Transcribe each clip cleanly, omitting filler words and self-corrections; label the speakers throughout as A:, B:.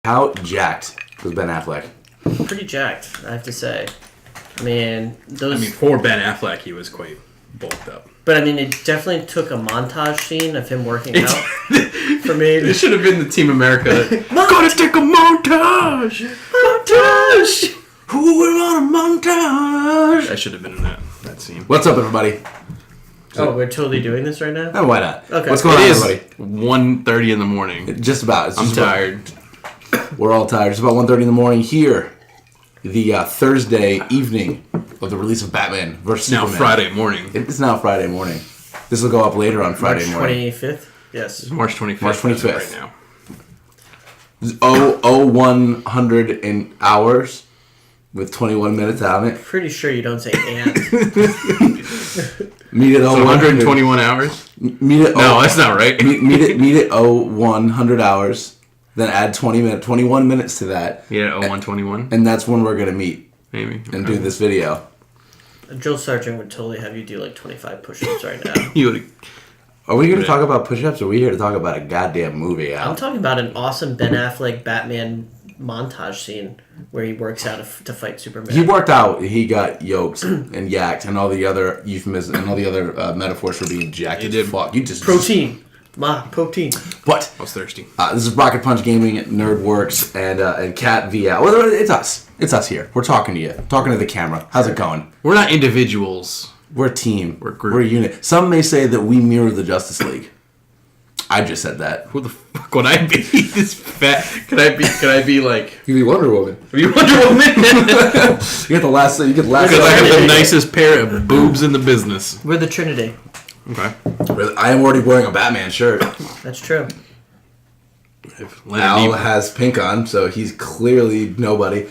A: How jacked was Ben Affleck?
B: Pretty jacked, I have to say. I mean,
C: for Ben Affleck, he was quite bulked up.
B: But I mean, it definitely took a montage scene of him working out for me.
C: It should have been the Team America. Gotta take a montage!
B: Montage!
A: Who will on a montage?
C: That should have been in that scene.
A: What's up, everybody?
B: Oh, we're totally doing this right now?
A: Oh, why not?
B: Okay.
A: What's going on, everybody?
C: 1:30 in the morning.
A: Just about. It's
C: I'm
A: just
C: tired.
A: We're all tired. It's about 1:30 in the morning here. The Thursday evening of the release of Batman vs.
C: Now
A: Superman.
C: Friday morning.
A: It's now Friday morning. This will go up later on Friday
B: March
A: morning.
B: 25th? Yes.
C: It's March 25th.
A: March 25th.
C: Right now.
A: 100 in hours with 21 minutes on it.
B: Pretty sure you don't say and.
A: Meet at
C: 121 hours?
A: Meet at
C: No, that's not right.
A: meet at 100 hours. Then add 21 minutes to that.
C: Yeah, 121.
A: And that's when we're going to meet
C: Maybe.
A: and do this video.
B: Drill Sergeant would totally have you do like 25 push-ups right now.
C: You would.
A: Are we here to talk about push-ups or are we here to talk about a goddamn movie, Al?
B: I'm talking about an awesome Ben Affleck Batman montage scene where he works out to fight Superman.
A: He worked out. He got yoked and yacked and all the other euphemisms and all the other metaphors for being jacked.
C: He
A: as
C: did.
A: fuck. You just
B: Protein. Protein.
A: But
C: I was thirsty.
A: this is Rocket Punch Gaming, Nerdworks, and Cat VL. Well, it's us. It's us here. We're talking to you. Talking to the camera. How's it going?
C: We're not individuals.
A: We're a team.
C: We're a group.
A: We're a unit. Some may say that we mirror the Justice League. I just said that.
C: Who the fuck would I be? This fat? Could I be like?
A: You be Wonder Woman.
C: Are you Wonder Woman?
A: You get the last. You get the last.
C: Because I have the nicest pair of boobs in the business.
B: We're the Trinity.
C: Okay.
A: I am already wearing a Batman shirt.
B: That's true.
A: Al has pink on, so he's clearly nobody.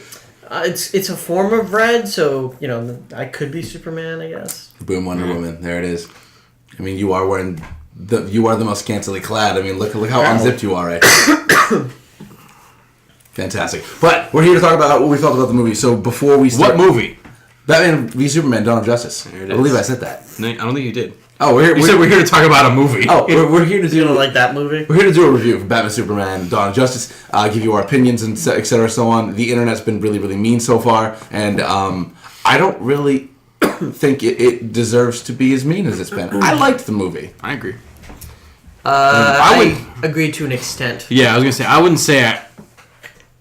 B: It's a form of red, so you know I could be Superman, I guess.
A: Boom, Wonder Woman. There it is. I mean, you are wearing you are the most scantily clad. I mean, look how unzipped you are right now. Fantastic. But we're here to talk about what we felt about the movie. So before we start,
C: What movie?
A: Batman v Superman: Dawn of Justice.
C: There it
A: I believe
C: is.
A: I said that.
C: No, I don't think you did.
A: Oh,
C: You said we're here to talk about a movie.
A: Oh, we're here to
B: You
A: do
B: don't like that movie?
A: We're here to do a review of Batman, Superman, Dawn of Justice, give you our opinions and et cetera, so on. The internet's been really, really mean so far, and I don't really think it deserves to be as mean as it's been. I liked the movie.
C: I agree.
B: I agree to an extent.
C: Yeah, I was gonna say I wouldn't say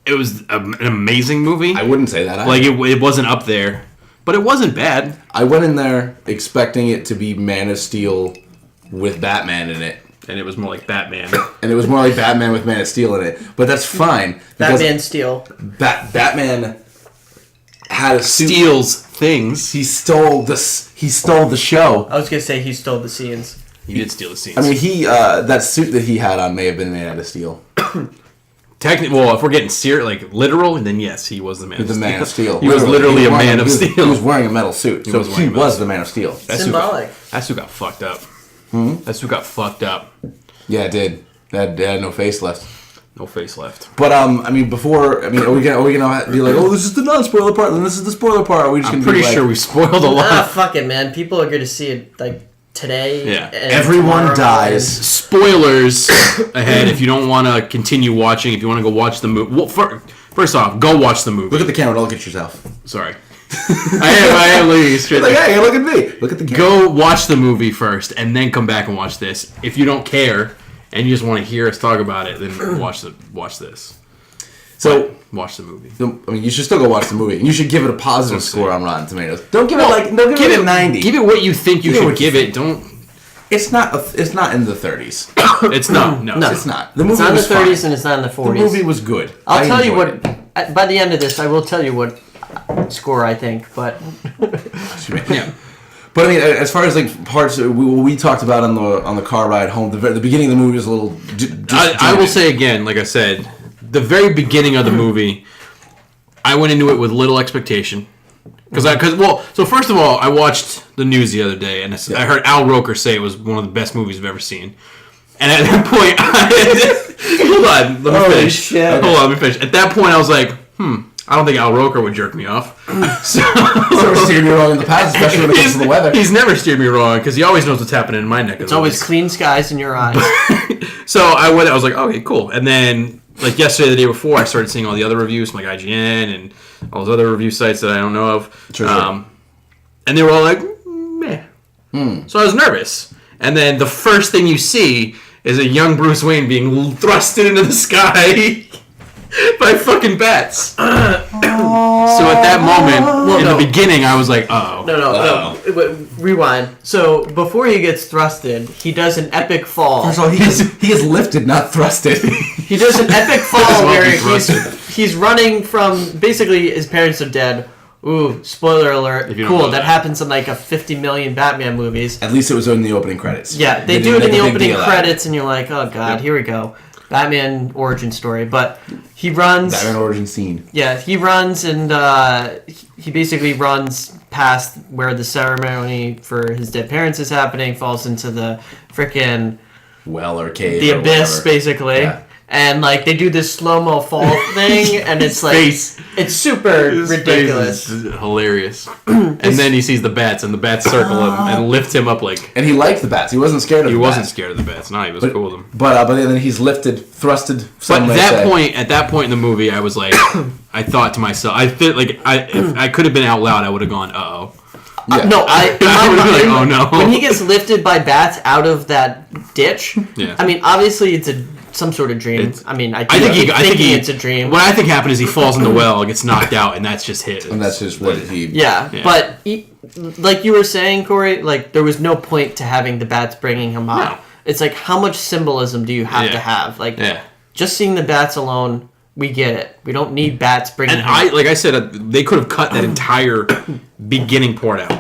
C: it was an amazing movie.
A: I wouldn't say that.
C: Like it wasn't up there, but it wasn't bad.
A: I went in there expecting it to be Man of Steel with Batman in it.
C: And it was more like Batman.
A: And it was more like Batman with Man of Steel in it. But that's fine. because
B: Batman Steel.
A: Batman had a suit.
C: Steals things.
A: He stole the show.
B: I was gonna say he stole the scenes.
C: He did steal the scenes.
A: I mean, that suit that he had on may have been made out of steel.
C: Technically, well, if we're getting literal, then yes, he was the Man of
A: The
C: Steel.
A: Man of Steel.
C: He was literally a Man of
A: He
C: Steel.
A: was wearing a metal suit, so
C: was
A: he
C: wearing a metal
A: was the Man of Steel.
C: That suit
B: Symbolic.
C: got fucked up. That suit got fucked up.
A: Yeah, it did. It had no face left.
C: No face left.
A: But I mean, are we gonna be like, oh, this is the non-spoiler part, and this is the spoiler part? Or are we just
C: I'm
A: gonna
C: pretty
A: be like,
C: sure we spoiled a lot.
B: Fuck it, man. People are gonna see it like today.
C: Yeah.
B: and
A: everyone
B: tomorrow,
A: dies?
C: Spoilers ahead if you don't want to continue watching. If you want to go watch the movie, well, first off, go watch the movie.
A: Look at the camera. Don't look at yourself.
C: Sorry, I am looking straight.
A: Like, hey, look at me. Look at the camera.
C: Go watch the movie first, and then come back and watch this. If you don't care and you just want to hear us talk about it, then watch this.
A: So,
C: Watch the movie.
A: I mean, you should still go watch the movie, and you should give it a positive score on Rotten Tomatoes. Don't give
C: Give
A: it a 90.
C: Give it what you think you
A: Give it
C: should
A: what you
C: give it. Don't.
A: It's not in the 30s.
C: It's not. No.
A: It's not. The movie
B: It's not in the
A: was
B: 30s
A: fine.
B: and it's not in the 40s.
A: The movie was good.
B: I'll tell you
A: enjoyed
B: what. By the end of this, I will tell you what score I think. But
A: it.
C: Yeah.
A: But I mean, as far as like parts we talked about on the car ride home, the beginning of the movie was a little.
C: I will say again, like I said, the very beginning of the movie, I went into it with little expectation. So first of all, I watched the news the other day, and I heard Al Roker say it was one of the best movies I've ever seen. And at that point, hold on, let me finish.
B: Shit.
C: Hold on, let me finish. At that point, I was like, I don't think Al Roker would jerk me off.
A: He's never steered me wrong in the past, especially when it comes to the weather.
C: He's never steered me wrong because he always knows what's happening in my neck of the
B: it's always
C: woods.
B: clean skies in your eyes.
C: So I was like, okay, cool. And then like yesterday, the day before, I started seeing all the other reviews from like IGN and all those other review sites that I don't know of.
A: Sure.
C: And they were all like, meh. So I was nervous. And then the first thing you see is a young Bruce Wayne being thrusted into the sky by fucking bats. So at that moment, in the beginning, I was like, uh-oh.
B: No. Rewind. So before he gets thrusted, he does an epic fall.
A: First of all, he is lifted, not thrusted.
B: He does an epic fall
C: well
B: where
C: be thrusted.
B: he's running from, basically his parents are dead. Ooh, spoiler alert.
C: If you don't
B: Cool,
C: know
B: that
C: that.
B: happens in like a 50 million Batman movies.
A: At least it was in the opening credits.
B: Yeah, they
A: didn't
B: do it in
A: make
B: the
A: a big
B: opening
A: deal out of it.
B: credits and you're like, oh god, here we go. Batman origin story. But he runs...
A: Batman origin scene.
B: Yeah, he runs and he basically runs past where the ceremony for his dead parents is happening, falls into the frickin'
A: Well or cave.
B: the
A: or
B: abyss,
A: whatever.
B: basically.
A: Yeah.
B: And like they do this slow-mo fall thing, and it's like
C: Face.
B: it's super
C: His
B: ridiculous.
C: face is hilarious. And then he sees the bats, and the bats circle him and lift him up like...
A: And he liked the bats. He wasn't scared of
C: He
A: the
C: wasn't
A: bats.
C: scared of the bats. No, he was cool with them.
A: But then he's lifted, thrusted.
C: But
A: Some may
C: at
A: say.
C: that point in the movie, I was like, I thought to myself, if I could have been out loud, I would have gone, uh-oh.
A: Yeah.
B: No,
C: I would've been like, oh, no.
B: When he gets lifted by bats out of that ditch,
C: Yeah.
B: I mean, obviously it's some sort of dream.
C: It's-
B: I mean, I
C: I think
B: it's a dream.
C: What I think happened is he falls in the well, gets knocked out, and that's just his.
A: And that's just what he.
B: Yeah,
C: Yeah.
B: but like you were saying, Corey, like there was no point to having the bats bringing him up.
C: No.
B: It's like, how much symbolism do you have to
C: Yeah.
B: have? Like,
C: Yeah.
B: just seeing the bats alone, we get it. We don't need bats bringing
C: And
B: him up.
C: like I said, they could have cut that entire beginning part out.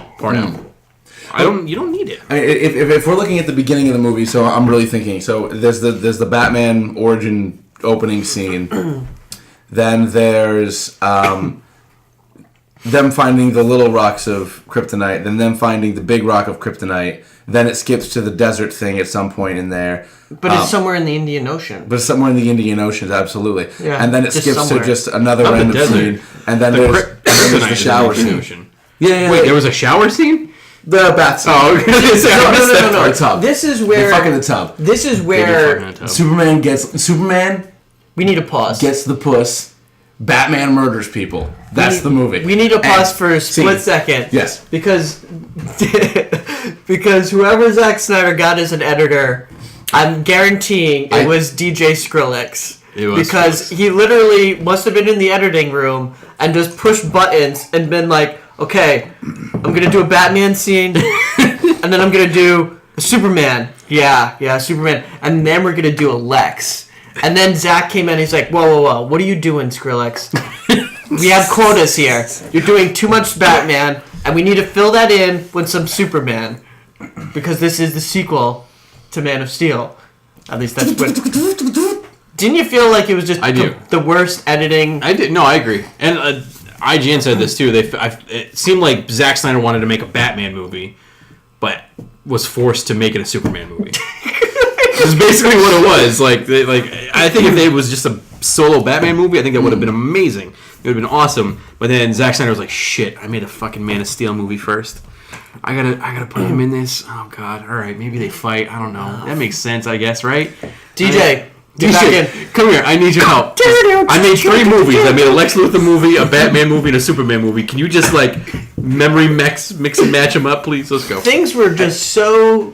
C: You don't need it.
A: I mean, if we're looking at the beginning of the movie, so I'm really thinking. So there's the Batman origin opening scene. Then there's them finding the little rocks of kryptonite. Then them finding the big rock of kryptonite. Then it skips to the desert thing at some point in there.
B: But it's somewhere in the Indian Ocean.
A: But somewhere in the Indian Ocean, absolutely.
B: Yeah,
A: And then it
B: just
A: skips
B: somewhere.
A: to just another
C: Not the
A: random
C: desert.
A: scene. And then
C: The
A: there's the shower scene.
C: Ocean.
A: Yeah.
C: Wait, there was a shower scene?
A: the bath scene.
C: Oh, okay. I missed that
A: Or
C: part.
A: tub.
B: This is
A: They
B: where
A: fuck in the tub.
B: This is
C: They
B: where
C: did fuck in a tub.
A: Superman
B: we need a pause.
A: gets the puss. Batman murders people. That's the movie.
B: We need a pause
A: And
B: for a split
A: scene.
B: second.
A: Yes.
B: Because whoever Zack Snyder got as an editor, I'm guaranteeing it was DJ Skrillex.
C: It was
B: because
C: Skrillex.
B: he literally must have been in the editing room and just pushed buttons and been like, okay, I'm gonna do a Batman scene, and then I'm gonna do a Superman. Yeah, Superman, and then we're gonna do a Lex. And then Zach came in and he's like, whoa, what are you doing, Skrillex? We have quotas here. You're doing too much Batman, and we need to fill that in with some Superman. Because this is the sequel to Man of Steel. At least that's what... Didn't you feel like it was just
C: I do.
B: the worst editing?
C: I did. No, I agree. And IGN said this too. It seemed like Zack Snyder wanted to make a Batman movie, but was forced to make it a Superman movie. It's basically what it was. I think if it was just a solo Batman movie, I think that would have been amazing. It would have been awesome. But then Zack Snyder was like, "Shit, I made a fucking Man of Steel movie first. I gotta put him in this. Oh God, all right, maybe they fight. I don't know. That makes sense, I guess, right?"
B: DJ, get back
C: DJ,
B: in.
C: come here. I need your help. I made 3 movies. I made a Lex Luthor movie, a Batman movie, and a Superman movie. Can you just memory mix and match them up, please? Let's go.
B: Things were just so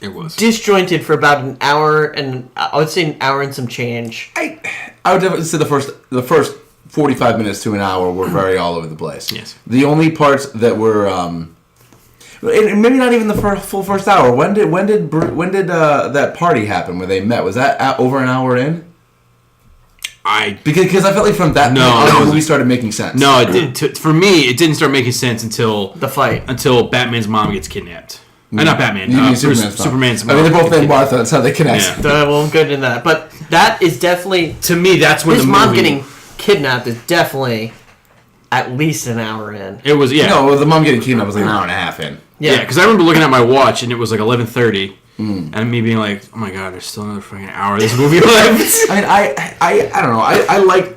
C: It was.
B: disjointed for about an hour, and I would say an hour and some change.
A: I would definitely say the first 45 minutes to an hour were very all over the place.
C: Yes.
A: The only parts that were and maybe not even the full first hour. When did that party happen where they met? Was that over an hour in? Because I felt like from that point on, the movie started making sense.
C: No, it didn't. For me, it didn't start making sense until
B: The fight.
C: Until Batman's mom gets kidnapped. Not Batman.
A: You mean
C: Superman's mom.
A: I mean, they're both
C: gets
A: named Martha. That's how they connect.
C: Yeah.
B: We'll get into that. But that is definitely...
C: To me, that's when
B: His
C: the
B: mom
C: movie...
B: getting kidnapped is definitally at least an hour in.
C: It was, yeah.
A: No, the mom getting kidnapped was like an hour and a half in.
C: Yeah, because I remember looking at my watch and it was like 11:30, and me being like, "Oh my god, there's still another fucking hour of this movie left."
A: I mean, I don't know. I liked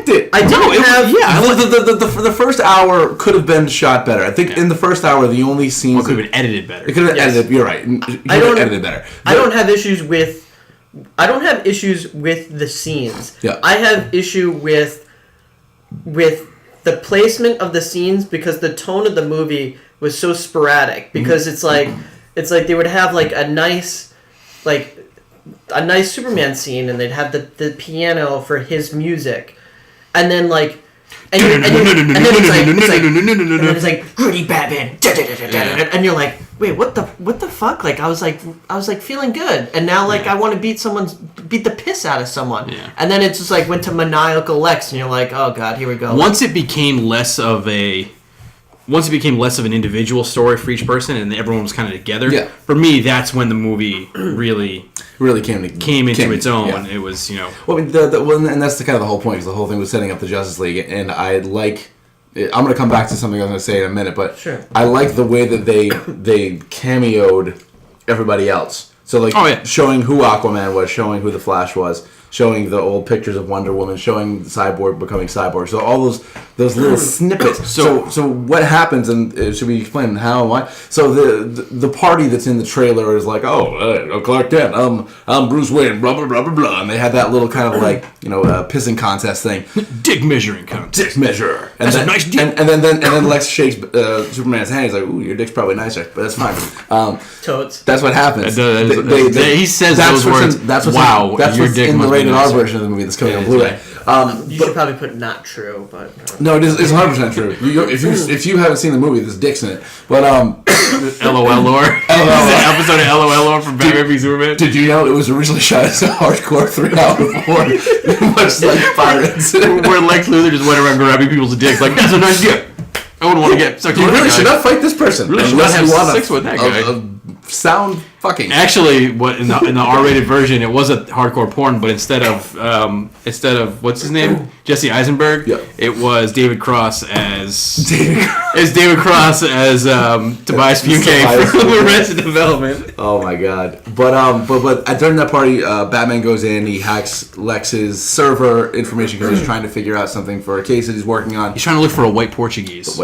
A: it.
B: I didn't have...
A: The first hour could have been shot better. I think in the first hour, the only scenes
C: It could have been edited better.
A: it could have been
B: Yes.
A: edited. You're right. It could
B: I
A: have
B: don't-
A: been edited better.
B: I don't have issues with I don't have issues with the scenes.
A: Yeah.
B: I have issue with the placement of the scenes because the tone of the movie was so sporadic. Because it's like they would have like a nice Superman scene, and they'd have the piano for his music, and then like. And then it's like gritty Batman, and you're like, wait, what the fuck? Like I was like feeling good, and now like I want to beat the piss out of someone, and then it's just like went to maniacal Lex, and you're like, oh god, here we go.
C: Once it became less of an individual story for each person, and everyone was kind of together.
A: Yeah.
C: For me, that's when the movie really
A: came
C: into its own.
A: Yeah.
C: It was,
A: Well, I mean, and that's the kind of the whole point. Because the whole thing was setting up the Justice League, and I'm going to come back to something I was going to say in a minute, but
B: sure.
A: I like the way that they cameoed everybody else. So like showing who Aquaman was, showing who the Flash was, showing the old pictures of Wonder Woman, showing Cyborg becoming Cyborg. So all those little snippets. So what happens, and should we explain how and why? So the party that's in the trailer is like, oh, Clark Kent, I'm Bruce Wayne, blah blah blah blah blah, and they had that little kind of like pissing contest thing.
C: Dick measuring contest.
A: Dick measure.
C: That's a nice dick.
A: And then Lex shakes Superman's hand. He's like, ooh, your dick's probably nicer, but that's fine.
B: Totes.
A: That's what happens.
C: He says those words.
A: That's what's
C: wow,
A: that's
C: your
A: what's
C: dick
A: in the
C: must be
A: rated R
C: nicer.
A: version of the movie that's coming on
C: Yeah,
A: Blu-ray.
B: You should probably put not true, but
A: No, it's 100% true. If you haven't seen the movie, there's dicks in it. But
C: LOL lore. Episode of LOL lore from Batman v Superman.
A: did you know it was originally shot as a hardcore 3-hour porn, much like Pirates?
C: Where Lex Luthor just went around grabbing people's dicks like, that's a nice dick. I wouldn't want to get sucked
A: You
C: with
A: really
C: that
A: should
C: guy.
A: not fight this person.
C: Really should
A: unless
C: not have
A: you want
C: sex with that guy.
A: Sound fucking.
C: Actually, what in the R-rated version, it was a hardcore porn, but instead of what's his name, Jesse Eisenberg,
A: Yeah.
C: it was David Cross as Tobias Fugate from Arrested Development.
A: Oh my god! But during that party, Batman goes in. He hacks Lex's server information because he's trying to figure out something for a case that he's working on.
C: He's trying to look for a white Portuguese.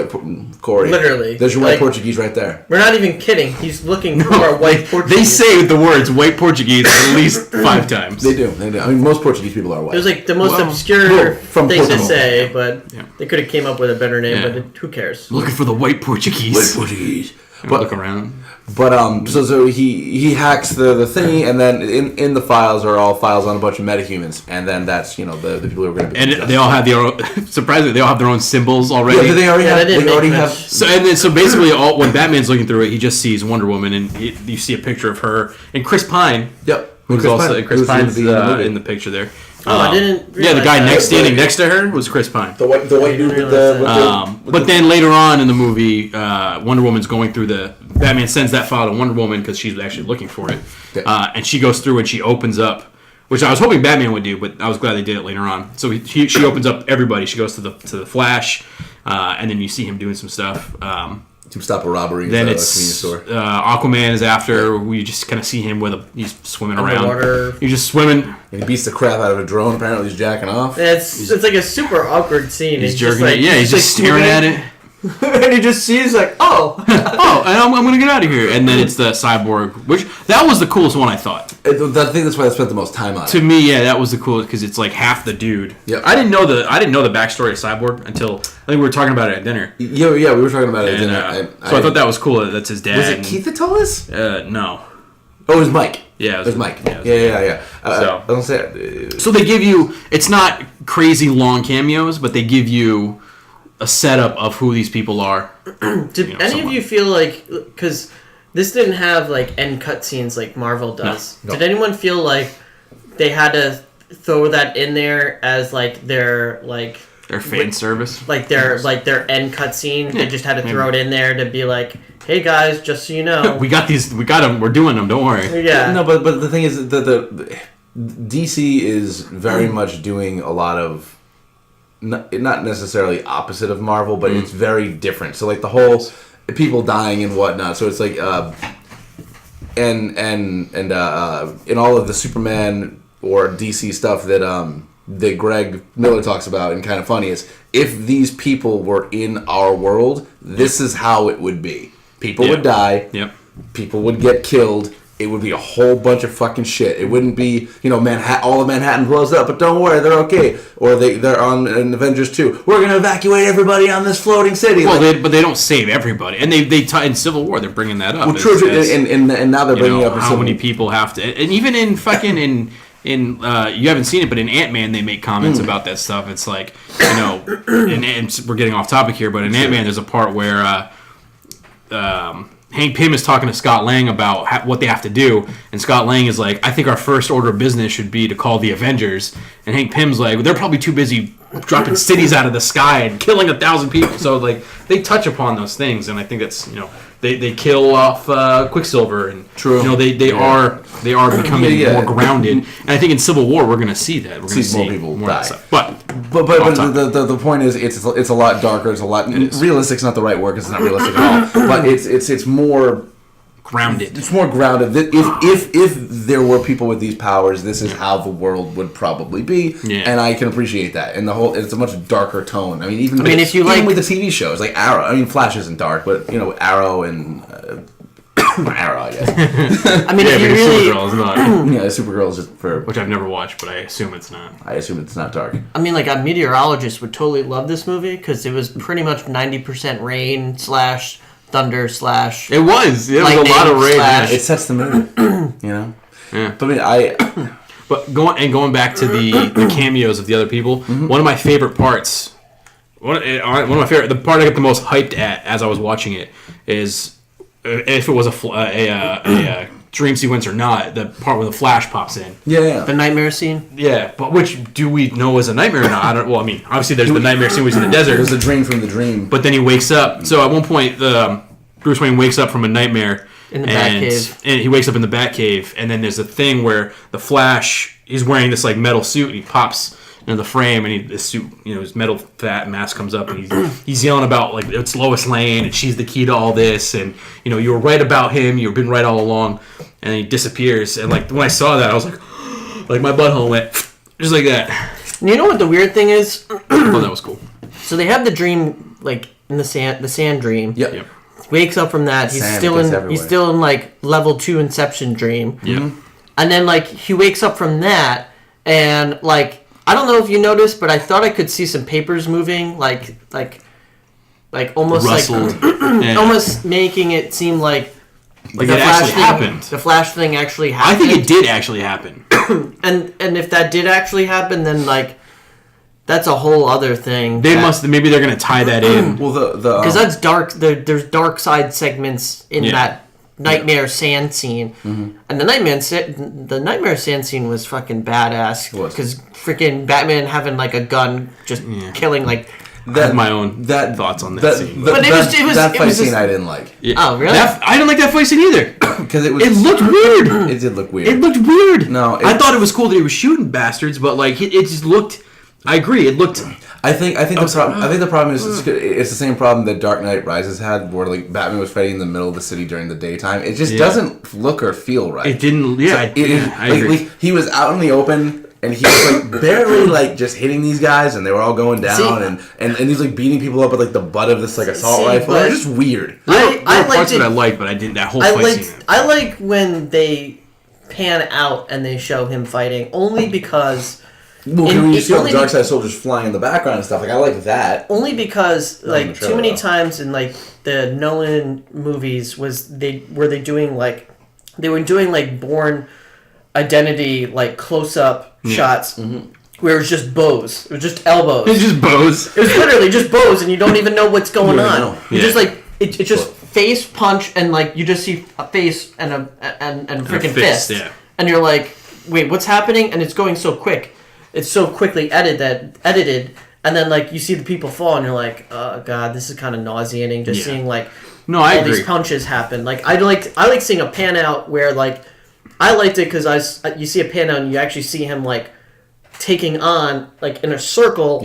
A: Corey,
B: Literally.
A: there's your white
B: Like-
A: Portuguese right there.
B: we're not even kidding. He's looking for a white Portuguese.
C: They say the words white Portuguese at least 5 times.
A: They do. I mean, most Portuguese people are white.
B: It was like the most
C: Well,
B: obscure
A: from
B: thing to
A: Portugal.
B: say, but
C: Yeah.
B: they could have came up with a better name.
C: Yeah.
B: But who cares?
C: Looking for the white Portuguese.
A: White Portuguese.
C: Look around.
A: So he hacks the thingy, and then in the files are all files on a bunch of metahumans, and then that's the people who are going to be.
C: And they all have their own. Surprisingly, they all have their own symbols already.
A: Yeah, they already
B: Yeah,
A: have.
B: they didn't
A: They already
B: make
A: have.
B: much.
C: So basically, when Batman's looking through it, he just sees Wonder Woman, and you see a picture of her and Chris Pine.
A: Yep.
C: Who's Chris Pine's
A: in the movie.
C: in the picture there.
B: Oh, I didn't.
C: Yeah, the
B: realize
C: guy
B: that.
C: standing next to her was Chris Pine.
A: The white dude with the.
C: But then later on in the movie, Wonder Woman's going through Batman sends that file to Wonder Woman because she's actually looking for it, and she goes through and she opens up, which I was hoping Batman would do, but I was glad they did it later on. So she opens up everybody. She goes to the Flash, and then you see him doing some stuff.
A: To stop a robbery.
C: Then
A: inside
C: it's
A: a convenience store.
C: Aquaman is after. We just kind of see him he's swimming around.
B: Underwater.
C: He's just swimming.
A: And he beats the crap out of a drone. Apparently, he's jacking off.
B: It's like a super awkward scene.
C: He's
B: just
C: jerking
B: like,
C: it. Yeah, he's just staring at it.
B: and he just sees like, oh,
C: Oh, and I'm gonna get out of here. And then it's the cyborg, which that was the coolest one I thought.
A: I think that's why I spent the most time on it.
C: To me, yeah, that was the coolest because it's like half the dude.
A: Yep.
C: I didn't know the backstory of Cyborg until I think we were talking about it at dinner.
A: Yeah, we were talking about it.
C: And,
A: And,
C: so I thought that was cool. That's his dad.
A: Was it Keith that told us?
C: No.
A: Oh, it was Mike.
C: Yeah,
A: it was Mike.
C: yeah, it was
A: Yeah.
C: So-
A: I don't say.
C: So they give you. It's not crazy long cameos, but they give you a setup of who these people are.
B: Did any of you feel like, because this didn't have like end cutscenes like Marvel does?
A: No.
B: Did anyone feel like they had to throw that in there as like their
C: fan service.
B: their end cutscene? They
C: Yeah,
B: just had to
C: maybe.
B: throw it in there to be like, hey guys, just so you know,
C: We got these. We got them. We're doing them. Don't worry.
B: yeah.
A: No, but the thing is that the DC is very much doing a lot of. Not necessarily opposite of Marvel, but it's very different. So like the whole people dying and whatnot. So it's like and in all of the Superman or DC stuff that Greg Miller talks about and Kind of Funny is if these people were in our world, this is how it would be. People would die.
C: Yep.
A: People would get killed. it would be a whole bunch of fucking shit. It wouldn't be, all of Manhattan blows up, but don't worry, they're okay. Or they're on in Avengers 2. We're gonna evacuate everybody on this floating city.
C: Well, but they don't save everybody, and they in Civil War they're bringing that up.
A: Well, true, and now they're bringing up
C: how many people have to, and even in fucking in you haven't seen it, but in Ant-Man they make comments about that stuff. It's like, and we're getting off topic here, but in Ant-Man there's a part where Hank Pym is talking to Scott Lang about what they have to do, and Scott Lang is like, I think our first order of business should be to call the Avengers, and Hank Pym's like, they're probably too busy dropping cities out of the sky and killing 1,000 people. So like they touch upon those things, and I think that's they kill off Quicksilver, and
A: true.
C: They are becoming more grounded, and I think in Civil War we're going to see that. We're going to see
A: more people die.
C: Stuff. But
A: the point is it's a lot darker. It's a lot realistic's not the right word because it's not realistic at all. But it's more
C: grounded.
A: It's more grounded. If there were people with these powers, this is how the world would probably be, and I can appreciate that. And it's a much darker tone. I mean, even with the TV shows like Arrow. I mean, Flash isn't dark, but Arrow and Arrow, I guess.
B: I mean, if you really,
C: Supergirl is not.
A: Supergirl is just for
C: which I've never watched, but I assume it's not.
A: I assume it's not dark.
B: I mean, like a meteorologist would totally love this movie because it was pretty much 90% rain / thunder /
C: It was. It was a lot of rain.
A: It sets the mood.
C: Yeah.
A: But I mean,
C: But going back to the cameos of the other people, one of my favorite parts, the part I get the most hyped at as I was watching it is if it was a dream sequence or not, the part where the Flash pops in.
A: Yeah.
B: The nightmare scene?
C: Yeah, but which do we know is a nightmare or not? Obviously there's the nightmare scene where he's in the desert.
A: There's a dream from the dream.
C: But then he wakes up. So at one point, Bruce Wayne wakes up from a nightmare.
B: In the Batcave.
C: And he wakes up in the Batcave, and then there's a thing where the Flash, he's wearing this like metal suit, and he pops into the frame, and the suit, his metal fat mask comes up, and he's yelling about like it's Lois Lane, and she's the key to all this, and you were right about him, you've been right all along, and then he disappears, and like when I saw that, I was like my butthole went just like that.
B: You know what the weird thing is?
C: Oh, that was cool.
B: So they have the dream like in the sand dream.
A: Yep.
B: Wakes up from that. He's still in like level 2 Inception dream.
C: Yeah.
B: And then like he wakes up from that, and like I don't know if you noticed, but I thought I could see some papers moving, like almost
C: rustled,
B: almost making it seem like
C: it actually happened.
B: The Flash thing actually happened.
C: I think it did actually happen.
B: and if that did actually happen, then like that's a whole other thing.
C: Maybe they're gonna tie that in.
A: Well,
B: because that's dark. There's dark side segments in that nightmare sand scene, and the nightmare sand scene was fucking badass. Because freaking Batman having like a gun just killing like.
C: I have my own thoughts on that scene.
B: But it was
A: that fight scene
B: just,
A: I didn't like.
B: Yeah. Oh really?
C: I didn't like that fight scene either.
A: Because it
C: looked weird.
A: It did look weird.
C: It looked weird.
A: No,
C: I thought it was cool that he was shooting bastards, but like it just looked. I agree. It looked.
A: I think the problem is it's the same problem that Dark Knight Rises had, where like Batman was fighting in the middle of the city during the daytime. It just doesn't look or feel right.
C: It didn't. Yeah, I agree.
A: He was out in the open, and he was like barely like just hitting these guys, and they were all going down, and he's like beating people up with like the butt of this like assault rifle. It was just weird.
B: I liked
C: parts
B: it.
C: that I liked, but I didn't. That whole fight scene.
B: I like when they pan out and they show him fighting, only because.
A: Well, when you see all the dark side soldiers flying in the background and stuff, like I like that.
B: Only because like too many times in like the Nolan movies were they doing like Bourne Identity like close up shots where it was just bows. It was just elbows.
C: It was just bows.
B: It was literally just bows, and you don't even know what's going on. You just like it's just face punch, and like you just see a face and a freaking fist, and you're like, wait, what's happening? And it's going so quick. It's so quickly edited, and then like you see the people fall, and you're like, oh god, this is kind of nauseating. Just seeing like all these punches happen. Like I like seeing a pan out where like I liked it because you see a pan out and you actually see him like taking on like in a circle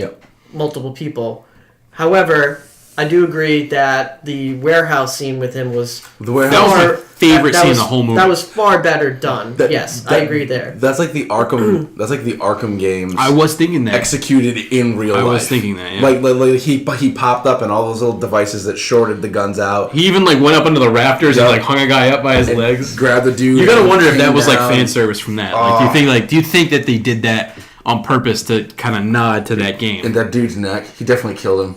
B: multiple people. However, I do agree that the warehouse scene with him was
A: The warehouse.
C: That was my favorite
B: that
C: scene in
B: was-
C: the whole movie.
B: That was far better done.
A: That-
B: yes,
A: that-
B: I agree there.
A: That's like the Arkham. That's like the Arkham games.
C: I was thinking that.
A: executed in real life.
C: I was thinking that, yeah.
A: Like he popped up and all those little devices that shorted the guns out.
C: He even like went up into the rafters
A: Yeah.
C: and like hung a guy up by his legs.
A: Grabbed the dude.
C: You gotta
A: and
C: wonder if
A: came
C: that was like
A: down.
C: fan service from that. Like, do you think that they did that on purpose to kind of nod to that game?
A: In that dude's neck. He definitely killed him.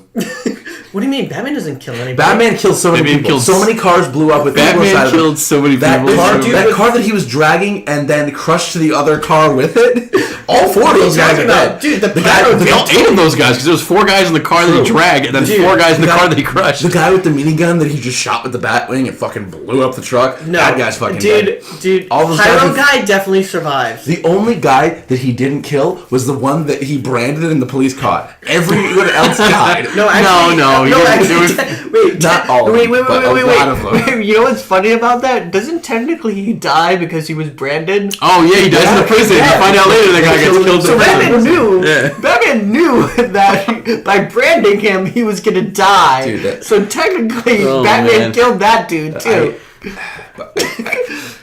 B: What do you mean? Batman doesn't kill anybody.
A: Batman killed so many
C: Batman
A: people.
C: killed-
A: So many cars blew up with people inside
C: Batman
A: of them.
C: killed so many
A: That
C: people.
A: car,
B: dude
A: that
B: with-
A: car that he was dragging and then crushed to the other car with it. All four of those guys are dead.
B: Dude, the
A: guy,
B: pyro
A: the,
C: All 8 of those guys, because there was 4 guys in the car that he dragged, and then
A: Dude,
C: 4 guys in the
A: guy-
C: car that he crushed.
A: the guy with the minigun that he just shot with the Batwing and fucking blew up the truck.
B: No,
A: that guy's fucking dead.
B: Dude,
A: All those
B: pyro
A: guys-
B: guy definitely survives.
A: The only guy that he didn't kill was the one that he branded and the police caught. Everyone else died.
B: No, actually,
C: No,
B: no,
C: you-
B: actually, wait,
A: Not all of
B: wait,
A: them,
B: wait,
A: but
B: wait,
A: a
B: wait,
A: lot of them.
B: wait. You know what's funny about that? Doesn't technically he die because he was branded?
C: Oh yeah, he dies in the prison.
A: Yeah.
C: You find out later that guy gets killed.
B: So
C: in prison.
B: Batman knew.
C: Yeah.
B: Batman knew that by branding him, he was gonna die.
A: Dude, that-
B: so technically,
C: Oh,
B: Batman
C: man.
B: killed that dude too.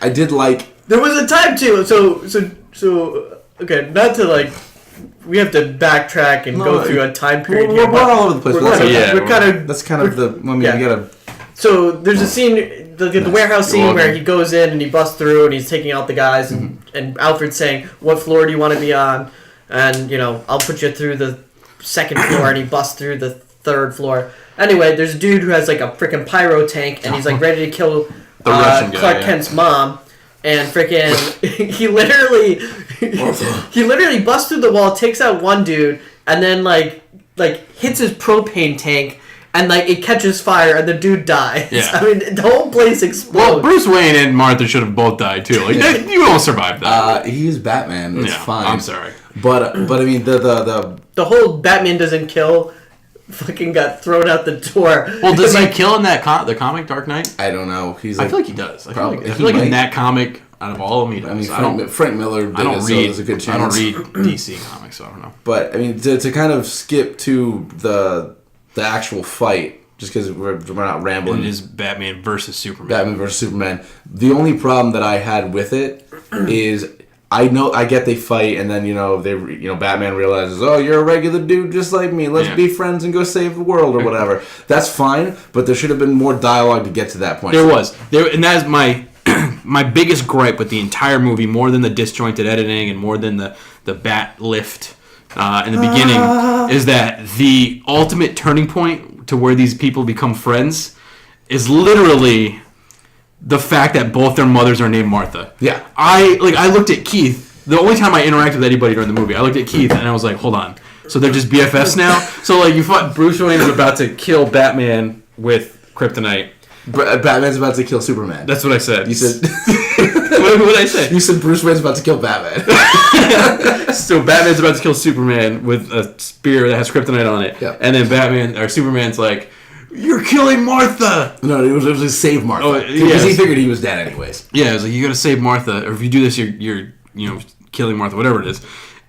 A: I did like.
B: There was a time too. So okay, not to like. We have to backtrack and go
A: No,
B: through a time period
A: We're,
B: here.
A: we're
B: but
A: all over the place.
B: We're,
A: but that's
B: we're,
A: okay.
C: Yeah,
B: we're kind of
A: That's kind of the. I mean,
B: Yeah.
A: you gotta.
B: So there's a scene, the warehouse
C: You're
B: scene where
C: welcome.
B: he goes in and he busts through and he's taking out the guys and Alfred's saying, "What floor do you want to be on?" And I'll put you through the second floor, and he busts through the third floor. Anyway, there's a dude who has like a freaking pyro tank and he's like ready to kill
C: The Russian guy,
B: Clark
C: yeah.
B: Kent's mom. And freaking, he literally busts through the wall, takes out one dude, and then like hits his propane tank, and like it catches fire, and the dude dies.
C: Yeah.
B: I mean, the whole place explodes.
C: Well, Bruce Wayne and Martha should have both died too. Like you don't survive that.
A: He is Batman. It's
C: Yeah,
A: fine.
C: I'm sorry.
A: But I mean the
B: whole Batman doesn't kill, fucking got thrown out the door.
C: Well, does he
B: Like,
C: kill in that the comic Dark Knight?
A: I don't know. He's
C: I
A: like,
C: feel like he does. I feel
A: Probably.
C: like, I
A: He
C: feel like
A: might.
C: in that comic, out of all of them, he does.
A: I mean
C: I don't.
A: Frank Miller did
C: I don't
A: it, so
C: read.
A: there's a good chance.
C: I don't read DC comics, so I don't know.
A: But I mean to kind of skip to the actual fight, just because we're not
C: And
A: rambling.
C: it is Batman versus Superman.
A: Batman versus Superman. The only problem that I had with it is I get they fight and then Batman realizes, oh, you're a regular dude just like me. Let's
C: Yeah.
A: be friends and go save the world or whatever. That's fine, but there should have been more dialogue to get to that point.
C: There was and that is my my biggest gripe with the entire movie, more than the disjointed editing and more than the bat lift in the beginning, is that the ultimate turning point to where these people become friends is literally the fact that both their mothers are named Martha.
A: Yeah.
C: I looked at Keith. The only time I interacted with anybody during the movie, I looked at Keith and I was like, hold on. So they're just BFFs now? So you thought Bruce Wayne is about to kill Batman with kryptonite.
A: Batman's about to kill Superman.
C: That's what I said.
A: You said
C: what did I say?
A: you said Bruce Wayne's about to kill Batman.
C: So Batman's about to kill Superman with a spear that has kryptonite on it.
A: Yeah.
C: And then Superman's like, "You're killing Martha!"
A: No, it was to save Martha.
C: Oh,
A: Because
C: yes.
A: he figured he was dead anyways.
C: Yeah, it was like, you gotta save Martha, or if you do this, you're killing Martha, whatever it is.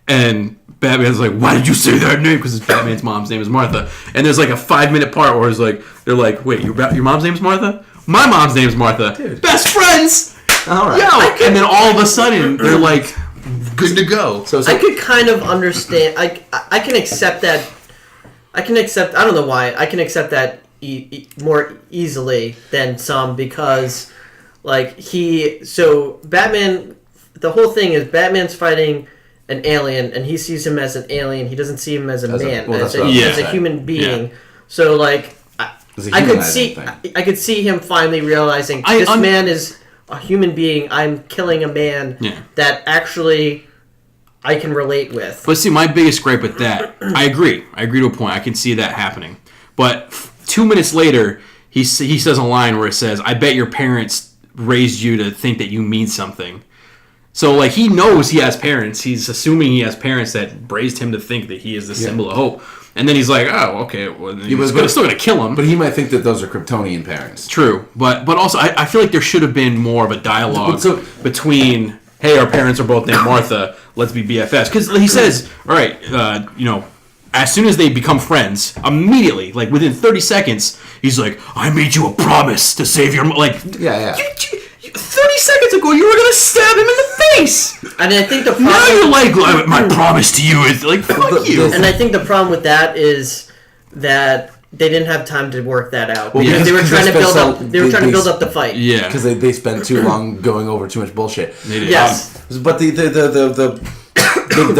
C: And Batman's like, why did you say that name? Because Batman's mom's name is Martha. And there's like a 5-minute part where it's like, they're like, wait, your mom's name is Martha? My mom's name is Martha.
A: Dude.
C: Best friends!
A: All right.
C: Yo! And then all of a sudden, they're like, good to go.
A: So
B: I could kind of understand. I can accept that. I don't know why. I can accept that more easily than some because, Batman. The whole thing is Batman's fighting an alien, and he sees him as an alien. He doesn't see him as a man,
A: that's
B: as
A: what I was
B: as a
A: saying.
B: human being.
C: Yeah.
B: So I
A: It's a
B: could
A: humanizing
B: see
A: thing.
B: I could see him finally realizing this man is a human being. I'm killing a man
C: Yeah.
B: that actually I can relate with.
C: But see, my biggest gripe with that, I agree to a point. I can see that happening. But 2 minutes later, he says a line where it says, I bet your parents raised you to think that you mean something. So, he knows he has parents. He's assuming he has parents that raised him to think that he is the symbol of hope. And then he's like, oh, okay, well, he's still going to kill him.
A: But he might think that those are Kryptonian parents.
C: True. But also, I feel like there should have been more of a dialogue between, hey, our parents are both named Martha, let's be BFFs. Because he says, all right, as soon as they become friends, immediately, like within 30 seconds, he's like, "I made you a promise to save your
A: Yeah.
C: 30 seconds ago, you were gonna stab him in the face.
B: And I think the
C: Now
B: problem,
C: you're like, my promise to you is like, fuck you.
B: and I think the problem with that is that they didn't have time to work that out
A: Well,
B: because
A: yeah.
B: they were trying to
A: Because
B: build up.
A: they
B: They were trying to build
A: spent-
B: up the fight.
C: Yeah,
A: Because they spend too long going over too much bullshit.
C: They did.
B: Yes.
A: But the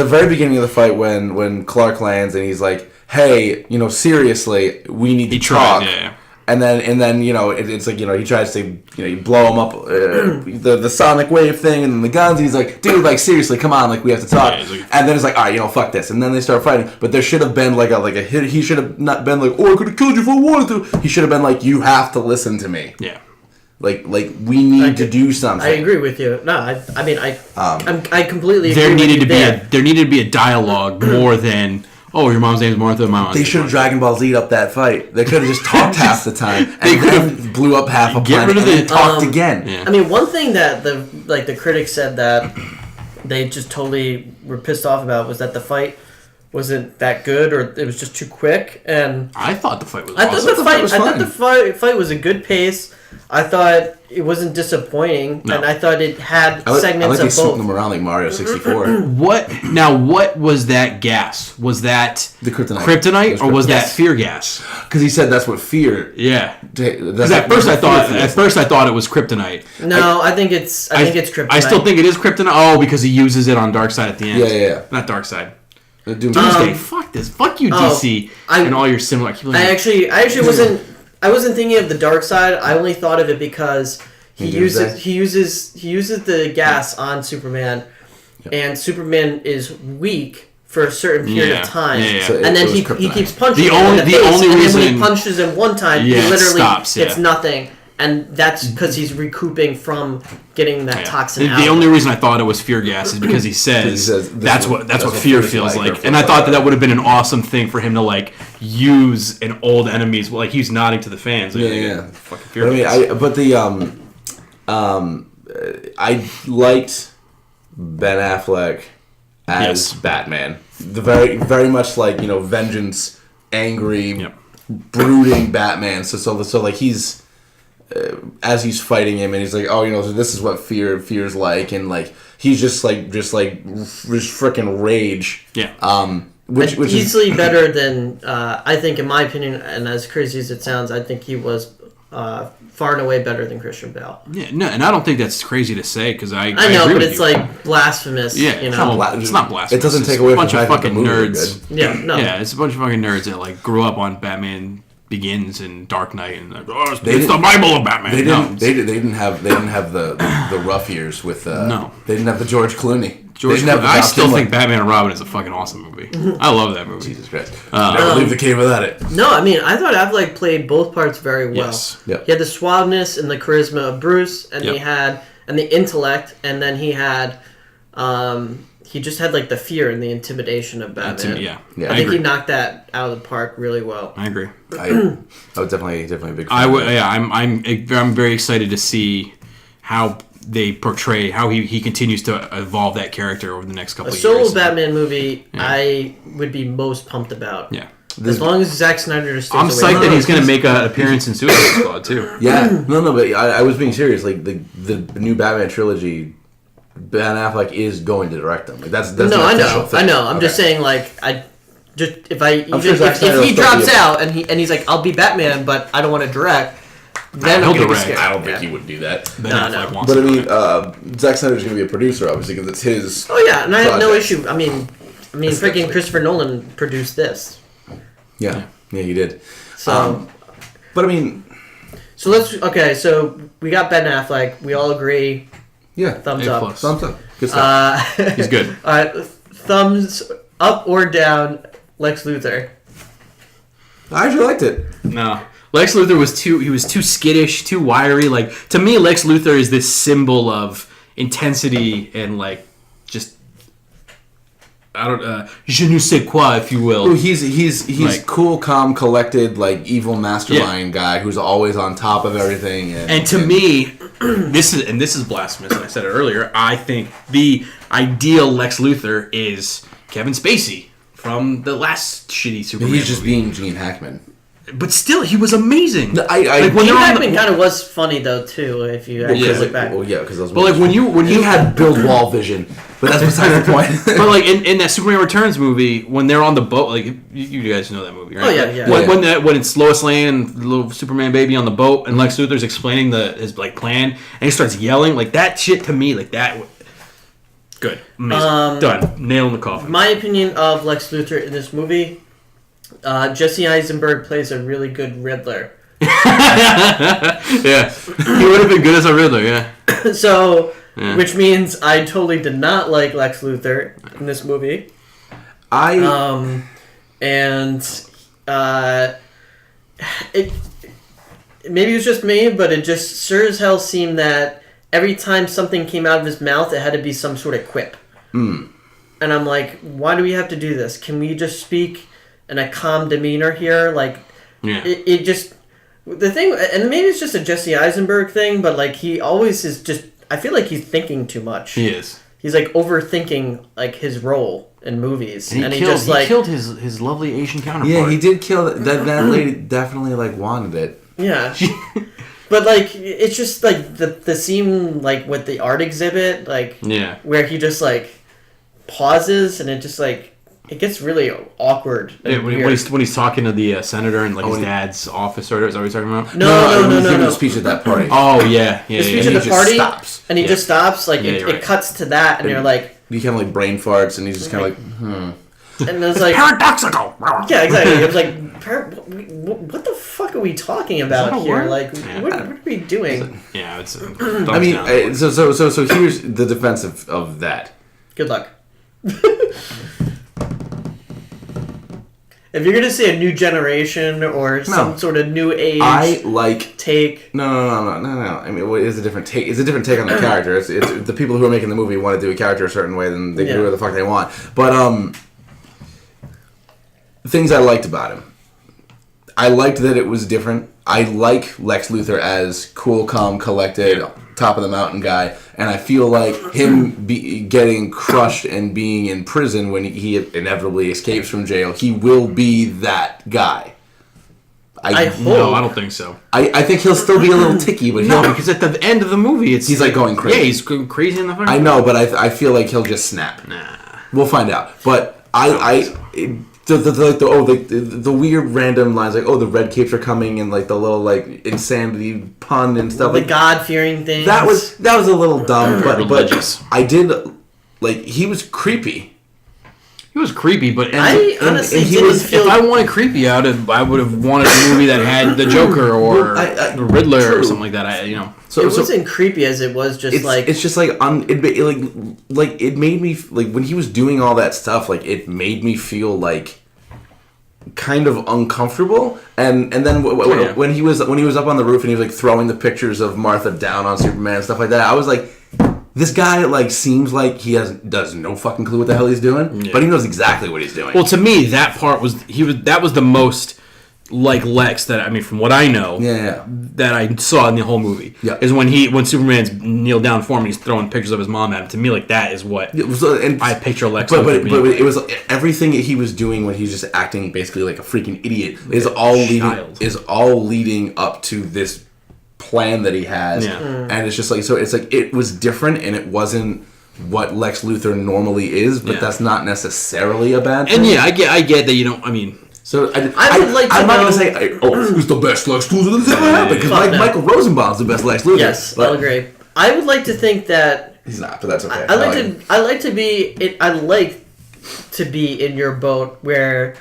A: very beginning of the fight when Clark lands and he's like, "Hey, seriously, we need to
C: tried,
A: talk."
C: yeah.
A: And then it's like he tries to you blow him up the sonic wave thing and then the guns and he's like, "Dude, like seriously, come on, like we have to talk."
C: Yeah, he's like-
A: And then it's like, "All right, fuck this." And then they start fighting. But there should have been like a hit. He should have not been like, "Oh, I could have killed you if I wanted to." He should have been like, "You have to listen to me.
C: Yeah.
A: Like we need to do something."
B: I agree with you. No, I mean, I completely agree
C: There
B: with
C: needed
B: you
C: to be
B: there.
C: there needed to be a dialogue more than, "Oh, your mom's name is Martha. My mom's
A: They
C: name is
A: should have
C: Martha."
A: Dragon Ball Z'd up that fight. They could have just talked half the time.
C: They
A: And
C: could
A: then blew up half a
C: Get
A: planet
C: rid of
A: and
C: the-
A: then talked again.
C: Yeah.
B: I mean, one thing that the critics said that they just totally were pissed off about was that the fight wasn't that good or it was just too quick. And
C: I thought the fight was
B: I thought
C: awesome.
B: the fight was a good pace. I thought it wasn't disappointing,
C: No.
B: and I thought it had
A: I like
B: segments
A: they
B: of
A: swoop
B: both.
A: them around like Mario 64.
C: What was that gas? Was that
A: The kryptonite.
C: Kryptonite, or was that
B: Yes.
C: fear gas?
A: Because he said that's what fear.
C: Yeah.
A: Because
C: Because at first I thought it was kryptonite.
B: No, I think it's kryptonite.
C: I still think it is kryptonite. Oh, because he uses it on Darkseid at the end.
A: Yeah.
C: Not Darkseid.
A: Doomsday.
C: Fuck this. Fuck you,
B: oh,
C: DC,
B: I-
C: and all your similar.
B: I actually wasn't thinking of the dark side. I only thought of it because he
A: Doomsday?
B: uses the gas on Superman, and Superman is weak for a certain period
C: Yeah,
B: of time,
C: yeah.
A: So
B: and then
A: it
B: he
A: was kryptonite.
B: keeps punching
C: The
B: him
C: only-
B: in the
C: the
B: face,
C: only
B: and then when
C: reason-
B: he punches him one time,
C: Yeah,
B: he
C: it
B: literally
C: stops,
B: it's
C: yeah.
B: nothing, and that's because he's recouping from getting that toxin out.
C: The only reason I thought it was fear gas is because he says,
A: says,
C: that's what fear feels like, and I thought that would have been an awesome thing for him to like use an old enemy's. Like he's nodding to the fans. Like,
A: Yeah.
C: Fucking
A: But
C: fear
A: I mean,
C: gas.
A: I liked Ben Affleck as
C: Yes.
A: Batman. The very much like vengeance, angry,
C: Yep.
A: brooding Batman. So like he's as he's fighting him, and he's like, oh, so this is what fear's like, and like he's just freaking rage.
C: Yeah.
A: Which is
B: easily better than I think, in my opinion, and as crazy as it sounds, I think he was far and away better than Christian Bale.
C: Yeah, no, and I don't think that's crazy to say because I
B: know,
C: agree
B: but
C: with
B: it's
C: you.
B: like blasphemous.
C: Yeah,
B: you
C: it's
B: know.
C: it's not blasphemous.
A: It doesn't
C: It's
A: take away
C: a bunch
A: from
C: of
A: the fact that
C: fucking
A: the movie
C: nerds.
A: was good.
B: Yeah, no.
C: Yeah, it's a bunch of fucking nerds that like grew up on Batman Begins and Dark Knight and like, oh, it's the
A: didn't-
C: Bible of Batman.
A: They
C: No,
A: didn't. They didn't have the rough years with.
C: No.
A: They didn't have the George Clooney.
C: George
A: they didn't have the
C: I
A: Val
C: still
A: Kilmer.
C: think Batman and Robin is a fucking awesome movie. I love that movie.
A: Jesus Christ. Never leave the cave without it.
B: No, I mean, I thought Affleck played both parts very well.
C: Yes.
A: Yep.
B: He had the suaveness and the charisma of Bruce, and
C: Yep.
B: he had the intellect, and then he had he just had like the fear and the intimidation of Batman.
C: Yeah,
A: Yeah.
B: I
C: I
B: think
C: agree.
B: he knocked that out of the park really well.
C: I agree.
A: I was definitely a big fan.
C: I
A: of
C: would.
A: it.
C: Yeah, I'm very excited to see how they portray how he continues to evolve that character over the next couple
B: A
C: of
B: solo
C: years.
B: Batman movie, I would be most pumped about.
C: Yeah.
B: As long as Zack Snyder stays
C: I'm
B: away
C: psyched
B: from
C: that
B: it.
C: he's going to make an appearance in Suicide Squad too.
A: Yeah, no, but I was being serious. Like the new Batman trilogy, Ben Affleck is going to direct them. Like that's
B: No,
A: an
B: I
A: official
B: know,
A: thing.
B: I know. I'm just
A: Okay.
B: saying, like, if
A: sure Zack Snyder
B: he
A: will still
B: drops
A: be a-
B: out and he's like, I'll be Batman, but I don't want to direct, then
C: He'll
B: I'm gonna be
C: direct.
B: scared.
A: I don't think he would do that.
C: Ben
B: No,
C: Affleck
B: no.
C: wants
A: But I
C: to
A: mean,
C: direct.
A: Zack Snyder's going to be a producer, obviously, because it's his.
B: Oh yeah, and I have no
A: project.
B: issue. I mean, freaking
A: Especially.
B: Christopher Nolan produced this,
A: Yeah, he did.
B: so
A: But I mean,
B: so we got Ben Affleck. We all agree.
A: yeah,
B: Thumbs
C: A
B: up.
C: plus.
A: thumbs up. Good stuff.
C: He's good.
B: All right, thumbs up or down. Lex Luthor.
A: I actually liked it.
C: No. Lex Luthor was too skittish, too wiry. Like to me, Lex Luthor is this symbol of intensity and like just je ne sais quoi, if you will.
A: Ooh, he's
C: Like-
A: cool, calm, collected, like evil mastermind guy who's always on top of everything.
C: And to me, this is blasphemous, and I said it earlier. I think the ideal Lex Luthor is Kevin Spacey from the last shitty Superman.
A: He's just
C: movie.
A: being Gene Hackman.
C: But still, he was amazing.
A: I
C: Like, when
B: Gene
C: they're on
B: Hackman
C: the-
B: kind of was funny though too, if you actually
C: Yeah.
B: look back.
A: Well, yeah, because those.
C: But like when you
A: he had build wall vision, but that's besides the point.
C: but like in that Superman Returns movie, when they're on the boat, like you guys know that movie, right?
B: Oh, yeah, yeah.
C: When it's Lois Lane, the little Superman baby on the boat, and Lex Luthor's explaining his like plan, and he starts yelling like that shit to me, like that. Good, amazing, done, nail in the coffin.
B: My opinion of Lex Luthor in this movie, Jesse Eisenberg plays a really good Riddler.
C: Yeah, he would have been good as a Riddler. Yeah,
B: So,
C: Yeah.
B: which means I totally did not like Lex Luthor in this movie.
A: I
B: It maybe it was just me, but it just sure as hell seemed that every time something came out of his mouth, it had to be some sort of quip. And I'm like, why do we have to do this? Can we just speak in a calm demeanor here? Like,
C: yeah.
B: it just the thing, and maybe it's just a Jesse Eisenberg thing, but like he always is just. I feel like he's thinking too much.
C: He is.
B: He's like overthinking like his role in movies, and he just like
C: killed his lovely Asian counterpart.
A: yeah, he did kill that lady. Definitely like wanted it.
B: yeah. But like it's just like the scene like with the art exhibit, like
C: Yeah.
B: where he just like pauses and it just like it gets really awkward. And
C: Yeah,
B: weird.
C: when he's talking to the senator in like his
A: when he-
C: dad's office, or is that what you're talking about?
B: No,
A: he was giving
B: no.
A: a speech at that party.
C: Oh yeah, yeah,
B: The speech
C: yeah.
B: at
A: he
B: the
A: just
B: party,
A: stops.
B: and he
C: Yeah.
B: just stops. Like
C: Yeah,
B: it,
C: you're
B: it
C: right.
B: cuts to that, and you're like,
A: He kind of like brain farts, and he's just kind of like,
B: and it was like,
C: Paradoxical.
B: yeah, exactly. It was like, what the fuck are we talking about
C: that a
B: here?
C: word?
B: Like,
C: Yeah.
B: what are we doing?
C: Yeah, it's.
A: I mean, so here's the defense of that.
B: Good luck. If you're gonna say a new generation or some sort of new age
A: I like
B: take,
A: no. I mean, it is a different take. It's a different take on the character. It's the people who are making the movie want to do a character a certain way, then they can do
B: Yeah.
A: whatever the fuck they want. But things I liked about him. I liked that it was different. I like Lex Luthor as cool, calm, collected, top of the mountain guy, and I feel like him getting crushed and being in prison when he inevitably escapes from jail, he will be that guy.
B: I hope.
C: no, I don't think so.
A: I think he'll still be a little ticky, but
C: No,
A: he'll.
C: because at the end of the movie, it's
A: He's, like, going crazy.
C: Yeah, he's going crazy in the.
A: I know, but I feel like he'll just snap.
C: Nah.
A: We'll find out. But the weird random lines like, oh, the red capes are coming, and like the little like insanity pun and stuff
B: the
A: like
B: God fearing thing.
A: that was a little dumb, but
C: Religious.
A: I did like he was creepy.
C: He was creepy, but
B: I honestly
A: and he
B: didn't
A: was-
B: feel.
C: if I wanted creepy out, I would have wanted a movie that had the Joker or
A: I-
C: the Riddler or
A: true.
C: something like that.
A: So,
B: it
A: so
B: wasn't creepy as it was just like
A: it's just like it made me like when he was doing all that stuff, like it made me feel like kind of uncomfortable, and then
C: Yeah.
A: when he was up on the roof and he was like throwing the pictures of Martha down on Superman and stuff like that, I was like, this guy like seems like he does no fucking clue what the hell he's doing,
C: Yeah.
A: but he knows exactly what he's doing.
C: Well, to me, that part was that was the most like Lex that from what I know,
A: yeah.
C: that I saw in the whole movie.
A: Yeah.
C: Is when Superman's kneeled down for him, and he's throwing pictures of his mom at him. To me, like that is what
A: It was, and
C: I picture Lex.
A: But
C: Luthor being.
A: it was everything that he was doing when he's just acting basically like a freaking idiot is all leading up to this plan that he has,
C: Yeah.
A: and it's just like it was different and it wasn't what Lex Luthor normally is, but
C: Yeah.
A: that's not necessarily a bad thing.
C: And yeah, I get that you don't.
A: So
B: I would like to
A: I'm not
B: know-
A: gonna say, who's the best Lex Luthor that's ever happened? Because
B: Fuck no.
A: Michael Rosenbaum's the best Lex Luthor.
B: yes,
A: but
B: I'll agree. I would like to think that
A: he's not, but that's okay.
B: I like to be in your boat where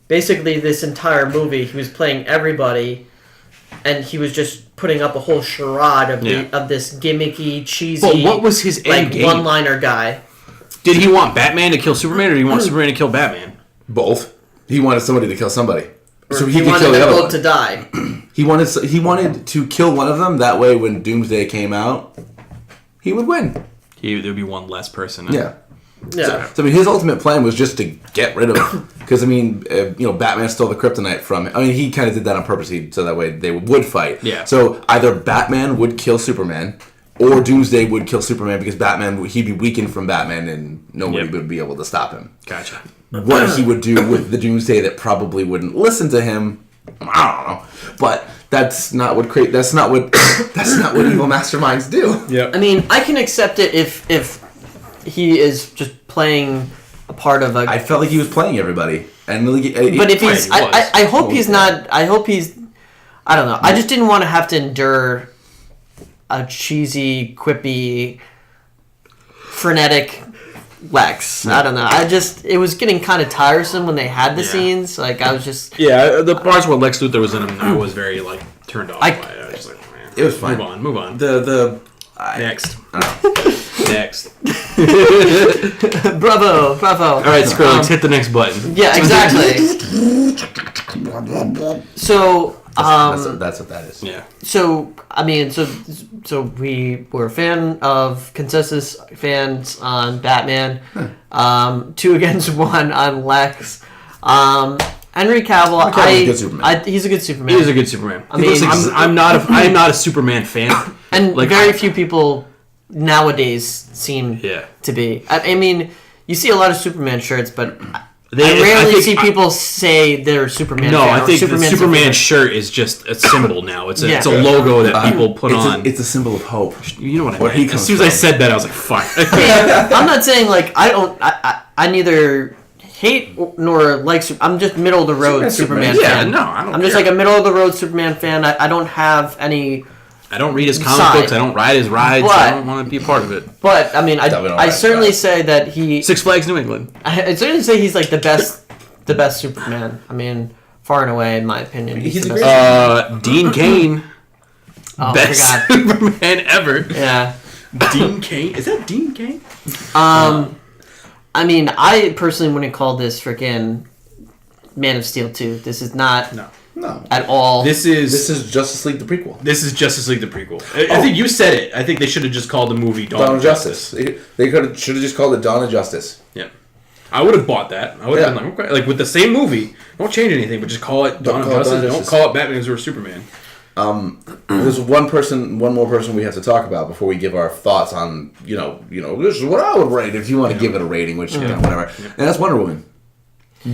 B: basically this entire movie he was playing everybody and he was just putting up a whole charade of
C: Yeah.
B: of this gimmicky, cheesy
C: But what was his end
B: like
C: game?
B: one-liner guy.
C: Did he want Batman to kill Superman, or did he want Superman to kill Batman?
A: both. He wanted somebody to kill somebody, so he
B: He
A: could
B: wanted
A: kill the
B: them
A: other
B: both
A: one.
B: to die.
A: He wanted to kill one of them. That way, when Doomsday came out, he would win.
C: There'd be one less person.
A: Yeah.
B: Yeah.
A: So I mean, his ultimate plan was just to get rid of him. Because Batman stole the kryptonite from him. I mean, he kind of did that on purpose, so that way they would fight.
C: Yeah.
A: So either Batman would kill Superman, or Doomsday would kill Superman because he'd be weakened from Batman, and nobody
C: Yep.
A: would be able to stop him.
C: Gotcha.
A: what he would do with the Doomsday that probably wouldn't listen to him. I don't know, but that's not what that's not what evil masterminds do.
C: Yeah.
B: I mean, I can accept it if he is just playing a part of a.
A: I felt like he was playing everybody, and
B: but if he's,
C: he was.
B: I hope he's not. I hope he's. I don't know. I just didn't want to have to endure a cheesy, quippy, frenetic Lex. I don't know. It was getting kind of tiresome when they had the scenes. Like, I was just.
C: Yeah, the parts where Lex Luthor was in them, I was very, like, turned off by it. I was just like, man.
A: It was fine.
C: Move on. Next. Next.
B: Bravo.
C: All right, Skrillex, hit the next button.
B: Yeah, exactly. So.
A: That's what that is.
C: Yeah.
B: So I mean, so we were a fan of consensus fans on Batman, 2 against 1 on Lex. Henry Cavill, he's a good Superman.
C: He is a good Superman.
B: I mean,
C: I'm not a Superman fan,
B: and like very few people nowadays seem to be. I mean, you see a lot of Superman shirts, but. I rarely see people say they're Superman.
C: No,
B: fan
C: I think the Superman
B: fan.
C: shirt is just a symbol now. It's a logo that people put on.
A: It's a symbol of hope.
C: You know what I mean? As soon as I said that, I was like, "Fuck."
B: I'm not saying like I neither hate nor like. I'm just middle of the road Superman fan.
C: Yeah, no, I don't.
B: I'm just like a middle of the road Superman fan. I don't have any.
C: I don't read his comic books. I don't ride his rides. I don't want to be a part of it.
B: But I mean, I certainly say that he.
C: Six Flags New England.
B: I certainly say he's like the best Superman. I mean, far and away, in my opinion.
A: He's
B: the
A: a
B: best.
C: Dean Cain. Best Superman ever.
B: Yeah.
C: Dean Cain. Is that Dean Cain?
B: I mean, I personally wouldn't call this freaking Man of Steel 2. This is not.
A: No.
B: At all.
A: This is Justice League the prequel.
C: This is Justice League the prequel. I think you said it. I think they should have just called the movie Dawn of Justice.
A: They should have just called it Dawn of Justice.
C: Yeah. I would have bought that. I would have been like, okay. Like with the same movie, don't change anything, but just call it Dawn of Justice. Don't call it Batman vs Superman.
A: There's one more person we have to talk about before we give our thoughts on, this is what I would rate if you want to give it a rating, which, whatever. And that's Wonder Woman.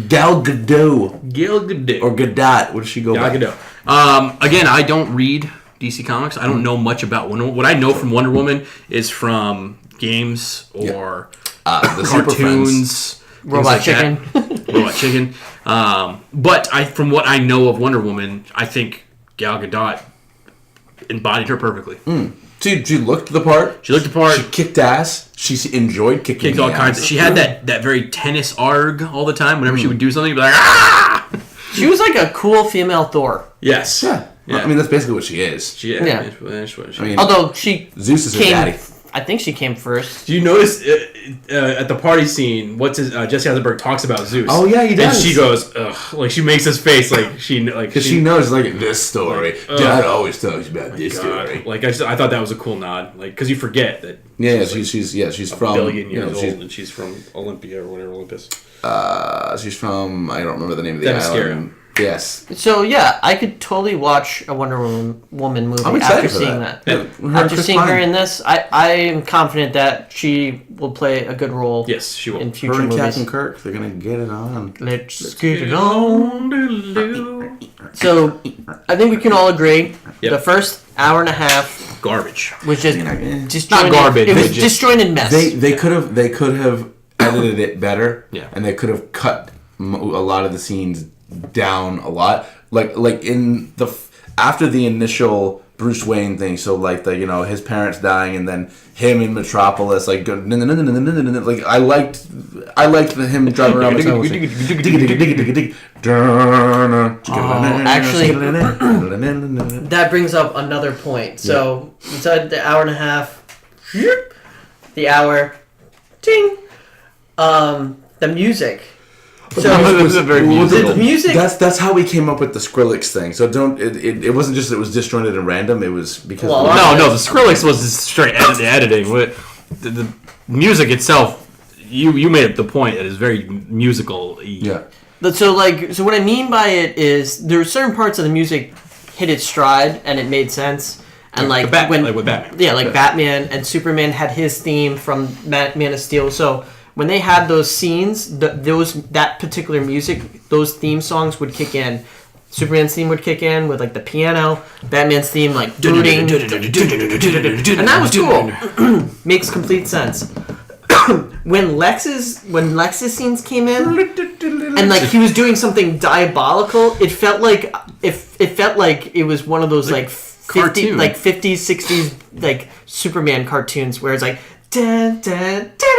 A: Gal Gadot. Or Gadot. What does she go by?
C: Gal Gadot. Again, I don't read DC Comics. I don't know much about Wonder Woman. What I know from Wonder Woman is from games or
A: the
C: cartoons.
B: Robot Chicken.
C: Robot Chicken. But from what I know of Wonder Woman, I think Gal Gadot embodied her perfectly.
A: She looked the part.
C: She
A: kicked ass. She enjoyed kicking
C: all kinds. She had that very tennis arg all the time. Whenever she would do something, you'd be like, ah!
B: She was like a cool female Thor.
C: Yes.
A: Yeah. I mean, that's basically what she is.
B: Although Zeus
A: is her daddy.
B: I think she came first.
C: Do you notice at the party scene, Jesse Eisenberg talks about Zeus?
A: Oh yeah, he does.
C: And she goes, ugh, like she makes his face like because
A: she knows like this story. Dad always talks about this story.
C: Like I thought that was a cool nod, like because you forget that.
A: Yeah, she's from
C: a billion years old, and she's from Olympia or whatever Olympus.
A: She's from I don't remember the name of the island. Yes.
B: So yeah, I could totally watch a Wonder Woman movie after seeing that. After seeing her in this, I am confident that she will play a good role.
C: Yes, she will.
B: In future movies.
A: Captain Kirk, they're gonna get it on.
B: Let's get it on. So I think we can all agree the first hour and a half
C: garbage,
B: which is just
C: not garbage.
B: It was disjointed mess.
A: They could have edited it better.
C: Yeah,
A: and they could have cut a lot of the scenes down a lot, like in the after the initial Bruce Wayne thing. So like his parents dying and then him in Metropolis, like I liked him driving around.
B: Actually, that brings up another point. So inside the hour and a half, the hour, ting, the music. So the music.
A: That's how we came up with the Skrillex thing. So it wasn't just that it was disjointed and random. It was because
C: the Skrillex was straight editing. The music itself, you made the point. It is very musical.
A: Yeah.
B: So what I mean by it is there are certain parts of the music hit its stride and it made sense. And
C: with Batman.
B: Batman and Superman had his theme from Man of Steel. So when they had those scenes, that particular music, those theme songs would kick in. Superman's theme would kick in with like the piano, Batman's theme like booting, and that was cool. Makes complete sense. When Lex's scenes came in, and like he was doing something diabolical, it felt like it was one of those like 50s, 60s like Superman cartoons where it's like dun, dun, dun,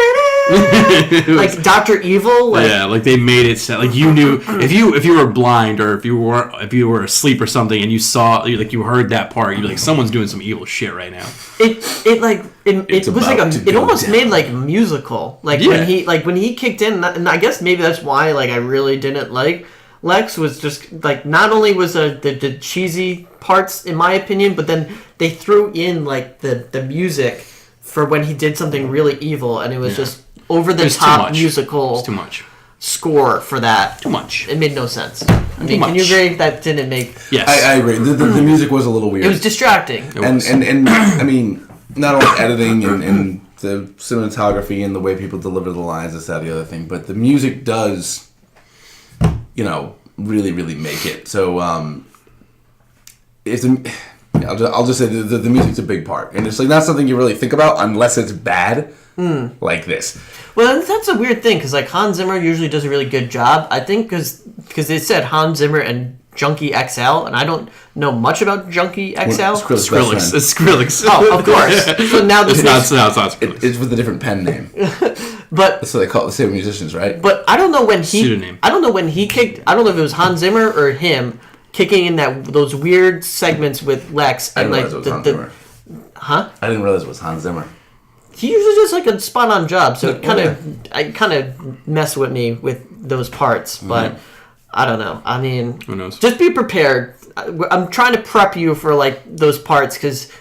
B: dun, dun, like Dr. Evil. Like,
C: yeah, like they made it sound like you knew if you were blind or if you were asleep or something and you saw like you heard that part, you'd be like someone's doing some evil shit right now.
B: It was like it almost made like a musical. Like when he kicked in, and I guess maybe that's why like I really didn't like Lex was just like not only was the cheesy parts in my opinion, but then they threw in like the music for when he did something really evil, and it was just over the top musical.
C: It's too much.
B: Score for that.
C: Too much.
B: It made no sense. I mean, can you agree that didn't make?
C: Yes,
A: I agree. The music was a little weird.
B: It was distracting.
A: And I mean, not only editing and the cinematography and the way people deliver the lines, this, that, the other thing, but the music does, really, really make it. So, I'll just say the music's a big part, and it's like not something you really think about unless it's bad, like this.
B: Well, that's a weird thing because like Hans Zimmer usually does a really good job. I think because they said Hans Zimmer and Junkie XL, and I don't know much about Junkie XL.
C: Skrillex. It's Skrillex.
B: Oh, of course. So now this
C: it's not Skrillex.
A: It's with a different pen name.
B: But
A: that's what they call it, the same musicians, right?
B: But I don't know when he.
C: Pseudonym.
B: I don't know when he kicked. I don't know if it was Hans Zimmer or him kicking in those weird segments with Lex.
A: I didn't realize it was Hans Zimmer.
B: Huh?
A: I didn't realize it was Hans Zimmer.
B: He usually does like a spot on job, so it kind of messed with me with those parts. But I don't know. I mean,
C: who knows?
B: Just be prepared. I'm trying to prep you for like those parts because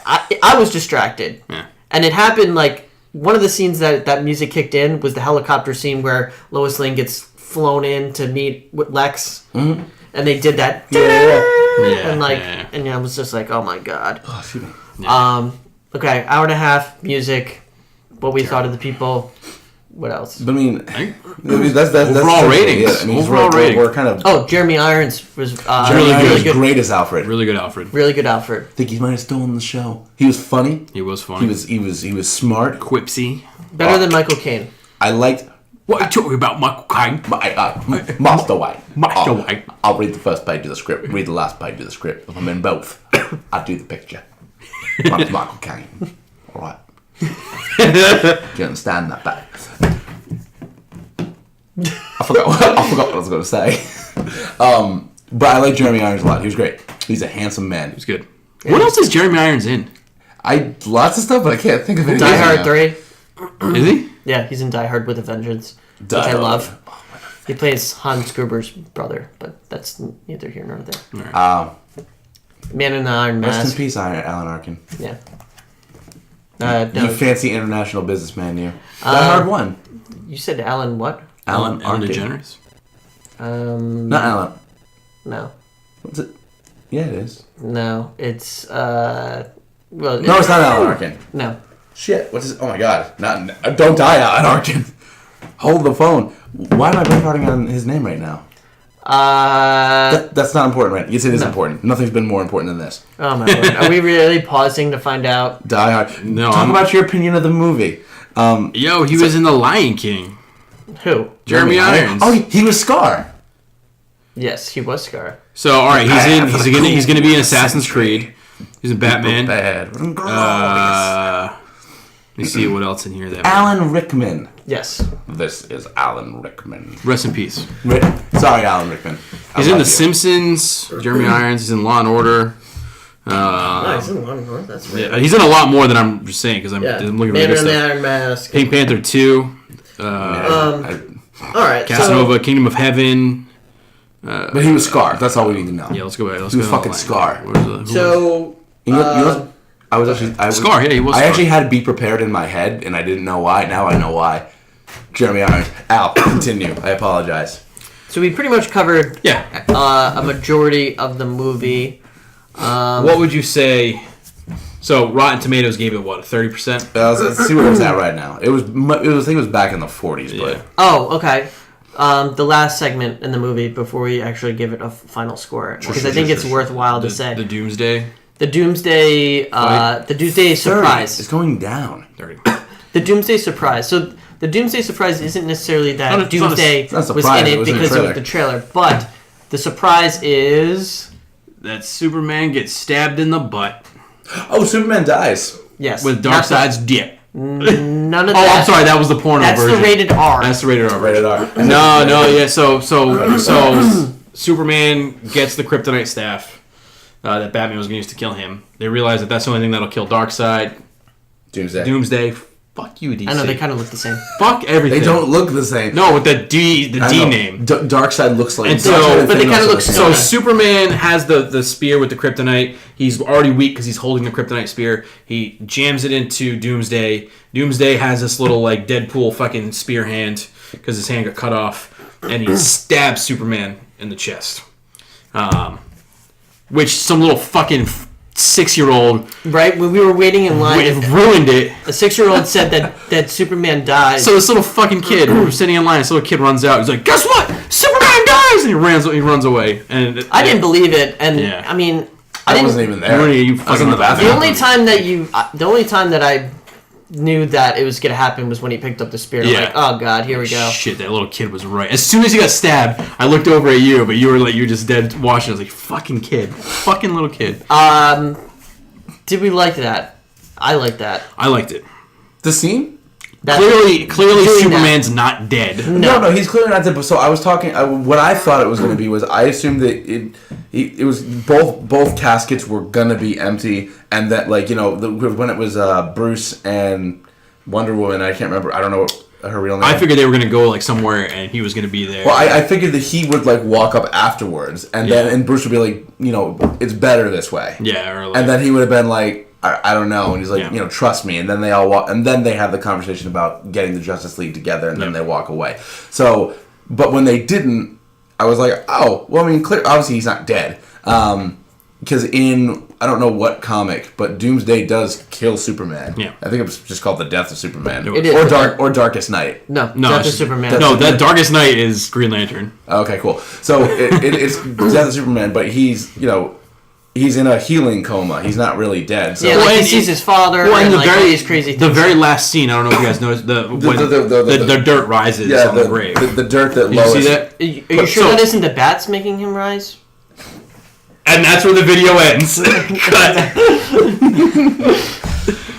B: I was distracted, and it happened like one of the scenes that music kicked in was the helicopter scene where Lois Lane gets flown in to meet with Lex, and they did that, and I was just like, oh my god.
A: Oh, excuse me.
C: Yeah.
B: Okay, hour and a half, music, what we thought of the people. What else?
A: But I mean, that's
C: overall ratings.
A: Yeah, I mean,
C: overall ratings.
A: We're kind of.
B: Oh, Jeremy Irons was
A: really good. Great as Alfred.
C: Really good Alfred.
B: Really good Alfred.
A: I think he might have stolen the show. He was funny.
C: He was funny.
A: He was smart.
C: Quipsy.
B: Better than Michael Caine.
A: I liked.
C: What are you talking about, Michael Caine?
A: Master White.
C: Master White.
A: I'll read the first page of the script. Read the last page of the script. If I'm in both, I'll do the picture. I'm Michael Caine. All right. Do you understand that? But I forgot what I was going to say. But I like Jeremy Irons a lot. He was great. He's a handsome man.
C: He's good. Yeah. What else is Jeremy Irons in?
A: Lots of stuff, but I can't think of it.
B: Die Hard 3.
C: Is he?
B: Yeah, he's in Die Hard with a Vengeance, which I love. He plays Hans Gruber's brother, but that's neither here nor there.
A: Right.
B: Man in the Iron Mask.
A: Rest in peace, Alan Arkin.
B: Yeah.
A: You fancy international businessman, you. Die Hard 1.
B: You said Alan what?
A: Alan Arkin.
C: DeGeneres?
A: Not Alan.
B: No.
A: What's it? Yeah, it is.
B: No, it's
A: no, it's not Alan Arkin.
B: No.
A: Shit, what's his... Oh my god. Don't die, Alan Arkin. Hold the phone. Why am I brainfarting on his name right now? That's not important, right? Yes, it is important. Nothing's been more important than this.
B: Oh my lord. Are we really pausing to find out?
A: Die Hard.
C: No.
A: Talk about your opinion of the movie.
C: He was in The Lion King.
B: Who?
C: Jeremy Irons.
A: Oh, he was Scar.
B: Yes, he was Scar.
C: So, all right, he's gonna be in Assassin's Creed. He's in Batman. Let me see what else in here.
A: Alan Rickman.
B: Yes.
A: This is Alan Rickman.
C: Rest in peace.
A: Sorry, Alan Rickman.
C: He's in The Simpsons. Jeremy Irons. He's in Law and Order.
B: He's in Law and Order. That's right.
C: Yeah, he's in a lot more than I'm just saying because I'm looking at
B: Man in
C: the
B: the Iron Mask.
C: Pink Panther 2.
B: All right.
C: Casanova, Kingdom of Heaven.
A: But he was Scar. That's all we need to know.
C: Yeah, let's go back.
A: He was fucking Scar. I was
C: Scar. Yeah, he was.
A: I actually had to be prepared in my head, and I didn't know why. Now I know why. Jeremy Irons. Al, continue. I apologize.
B: So we pretty much covered a majority of the movie.
C: What would you say So Rotten Tomatoes gave it what, a 30%?
A: Let's see where it's at right now. It was I think it was back in the 40s,
C: Yeah.
A: but
B: Oh, okay. The last segment in the movie before we actually give it a final score, because I think it's worthwhile to say
C: The Doomsday.
B: the Doomsday, the Doomsday surprise.
A: It's going down.
C: 30.
B: The Doomsday surprise. So the Doomsday surprise isn't necessarily that
C: It's not a-
B: Doomsday
A: it's not a
B: was
A: surprise,
B: in
A: it
B: it
A: was in the
B: because it was
A: trailer.
B: the trailer, but the surprise is
C: That Superman gets stabbed in the butt
A: Oh, Superman dies.
B: yes
C: with
B: not the-
C: Darkseid's dick.
B: None of
C: Oh,
B: that.
C: I'm sorry, that was the porno
B: That's
C: version.
B: the rated R.
C: That's the rated R.
A: Rated R.
C: No, yeah. So Superman gets the kryptonite staff that Batman was going to use to kill him. They realize that that's the only thing that'll kill Darkseid.
A: Doomsday.
C: Fuck you, DC.
B: I know they kind of look the same.
C: Fuck everything.
A: They don't look the same.
C: No, with the D name.
A: Darkseid looks like.
C: And so-
A: Darkseid
B: but they
A: Thanos
B: kinda look
A: the
C: So
A: same.
C: Superman has the spear with the kryptonite. He's already weak because he's holding the kryptonite spear. He jams it into Doomsday. Doomsday has this little like Deadpool fucking spear hand because his hand got cut off, and he stabs Superman in the chest. Which some little fucking 6-year-old
B: Right when we were waiting in line,
C: ruined it.
B: a 6-year-old said that Superman died.
C: So this little fucking kid, we were sitting in line. This little kid runs out. He's like, "Guess what? Superman dies!" And he runs away. And
B: I didn't believe it, and
C: Yeah.
B: I mean,
A: I wasn't even there.
C: You
A: I was in the
C: fucking-
A: bathroom.
B: the only time that I knew that it was gonna happen was when he picked up the spear. I'm
C: Yeah.
B: like, oh god, here we go.
C: Shit, that little kid was right. As soon as he got stabbed, I looked over at you, but you were just dead watching. I was like, "Fucking kid, fucking little kid."
B: Did we like that? I like that.
C: I liked it.
A: The scene?
B: That-
C: Clearly,
B: doing
C: Superman's not dead.
A: No, he's clearly not dead. But so I was talking. What I thought it was going to be was I assumed that it was both caskets were gonna be empty, and that when it was Bruce and Wonder Woman, I can't remember. I don't know her real name.
C: I figured they were gonna go like somewhere, and he was gonna be there.
A: Well, I figured that he would like walk up afterwards, and
C: Yeah.
A: then Bruce would be like, it's better this way.
C: Yeah, or like,
A: And then he would have been like, I don't know, and he's like,
C: Yeah.
A: trust me. And then they all walk, and then they have the conversation about getting the Justice League together, and then
C: Yep.
A: they walk away. So, but when they didn't, I was like, oh, well, I mean, obviously he's not dead, because I don't know what comic, but Doomsday does kill Superman.
C: Yeah.
A: I think it was just called The Death of Superman.
C: It
B: is.
A: or Darkest Night.
B: No,
C: no,
B: Death of
C: it's-
B: Superman.
C: No, that Darkest Night is Green Lantern.
A: Okay, cool. So it's Death of Superman, but he's he's in a healing coma. He's not really dead. So
B: Yeah,
C: Well,
B: like he
C: and-
B: sees his father
C: Well,
B: and
C: and
B: like all these crazy
C: the
B: things.
C: very last scene. I don't know if you guys noticed when
A: The-
C: the dirt rises
A: yeah,
C: on the grave.
A: the dirt that
C: Did you
A: Lois.
C: see that?
B: Are you sure
C: So-
B: that isn't the bats making him rise?
C: And that's where the video ends. Cut.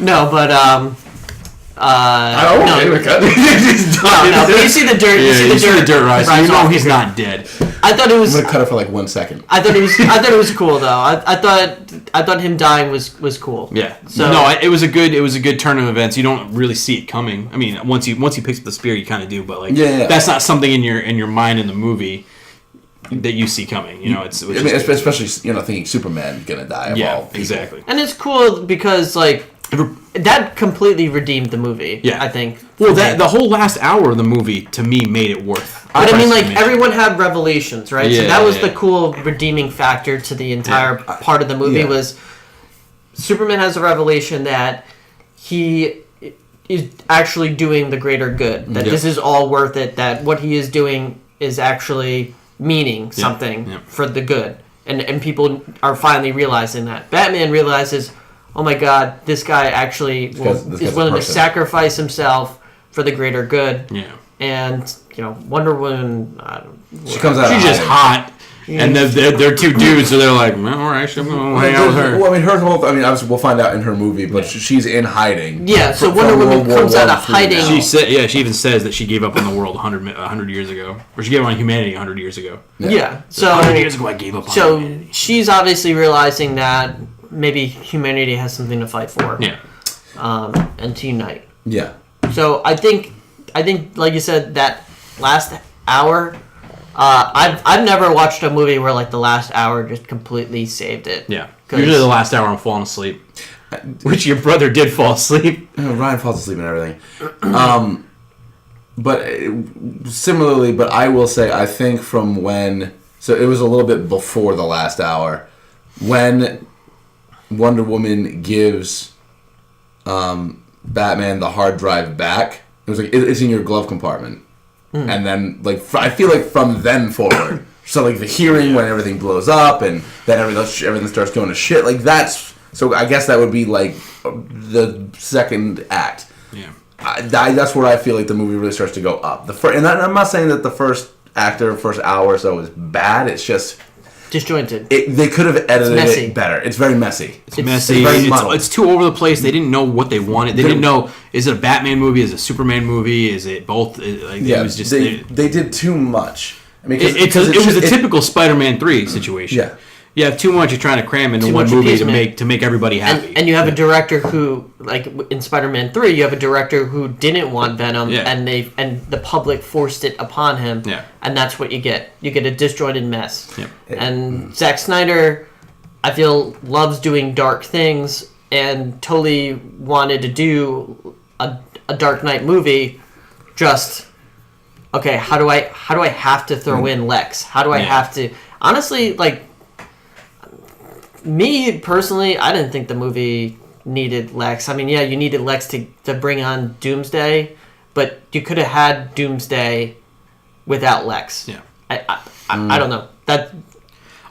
B: No, but
A: I don't
B: no.
A: know.
B: No, but you see the dirt.
C: Yeah, you see the dirt rise.
B: rise
C: You know
B: off
C: he's
B: the ground.
C: not dead.
B: I thought it was.
A: I'm gonna cut it for like 1 second.
B: I thought it was cool though. I thought him dying was cool.
C: Yeah.
B: So
C: No, it was a good turn of events. You don't really see it coming. I mean, once he picks up the spear, you kind of do, but like
A: Yeah.
C: that's not something in your mind in the movie that you see coming. You know, it was
A: I mean,
C: just-
A: especially thinking Superman's gonna die. Of all
C: yeah,
A: people.
C: exactly.
B: and it's cool because like that completely redeemed the movie.
C: Yeah.
B: I think.
C: Well, the whole last hour of the movie to me made it worth.
B: But I mean, like
C: price to me.
B: everyone had revelations, right? So
C: Yeah,
B: that was
C: yeah.
B: the cool redeeming factor to the entire part of the movie
A: Yeah.
B: was Superman has a revelation that he is actually doing the greater good. That
C: Yep.
B: this is all worth it. That what he is doing is actually meaning something
C: Yep.
B: for the good, and people are finally realizing that. Batman realizes, oh my God, this guy actually
A: This
B: is
A: guy's a
B: willing to
A: person.
B: sacrifice himself for the greater good.
C: Yeah.
B: And Wonder Woman.
A: She comes out.
C: She's
A: of
C: just
A: hiding.
C: hot, and they're two dudes, so they're like, well, all right, I'm gonna hang out with her.
A: Well, I mean, her whole. I mean, obviously, we'll find out in her movie, but she's in hiding.
B: Yeah, so
A: from
B: Wonder Woman
A: World War
B: comes out
A: I
B: of
A: through
B: hiding.
A: now.
C: She said, she even says that she gave up on the world 100 years ago, or she gave up on humanity 100 years ago.
B: Yeah. So
C: 100 years ago, I gave up on
B: so
C: humanity.
B: she's obviously realizing that maybe humanity has something to fight for.
C: Yeah.
B: And to unite.
A: Yeah.
B: So I think like you said, that last hour. I've never watched a movie where like the last hour just completely saved it.
C: Yeah.
B: 'Cause-
C: Usually the last hour I'm falling asleep. Which your brother did fall asleep.
A: Ryan falls asleep and everything. But similarly, but I will say, I think from when, so it was a little bit before the last hour, when Wonder Woman gives Batman the hard drive back. It was like it's in your glove compartment, and then like I feel like from then forward, so like the hearing when everything blows up and then everything starts going to shit. Like that's so. I guess that would be like the second act.
C: Yeah.
A: That's where I feel like the movie really starts to go up. And I'm not saying that the first hour or so is bad. It's just
B: disjointed.
A: They could have edited it better. It's very messy.
C: It's messy. It's too over the place. They didn't know what they wanted. They didn't know, is it a Batman movie? Is it a Superman movie? Is it both? Like,
A: yeah,
C: it was just,
A: they did too much. I mean,
C: it was a typical Spider-Man 3 situation.
A: Yeah.
C: You have too much you're trying to cram into
B: Too
C: one
B: much
C: movie
B: appeasement.
C: to make everybody happy.
B: And you have a director who, like in Spider-Man 3, you have a director who didn't want Venom,
C: Yeah.
B: and the public forced it upon him,
C: Yeah.
B: and that's what you get. You get a disjointed mess.
C: Yeah.
B: And Zack Snyder, I feel, loves doing dark things, and totally wanted to do a Dark Knight movie. Just okay, how do I have to throw in Lex? How do I have to? Honestly, like. Me, personally, I didn't think the movie needed Lex. I mean, yeah, you needed Lex to bring on Doomsday, but you could have had Doomsday without Lex.
C: Yeah.
B: I don't know.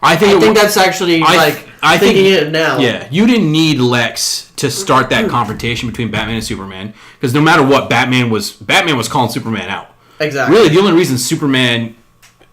C: I think
B: that's actually, I think it now.
C: Yeah, you didn't need Lex to start that confrontation between Batman and Superman, because no matter what, Batman was calling Superman out.
B: Exactly.
C: Really, the only reason Superman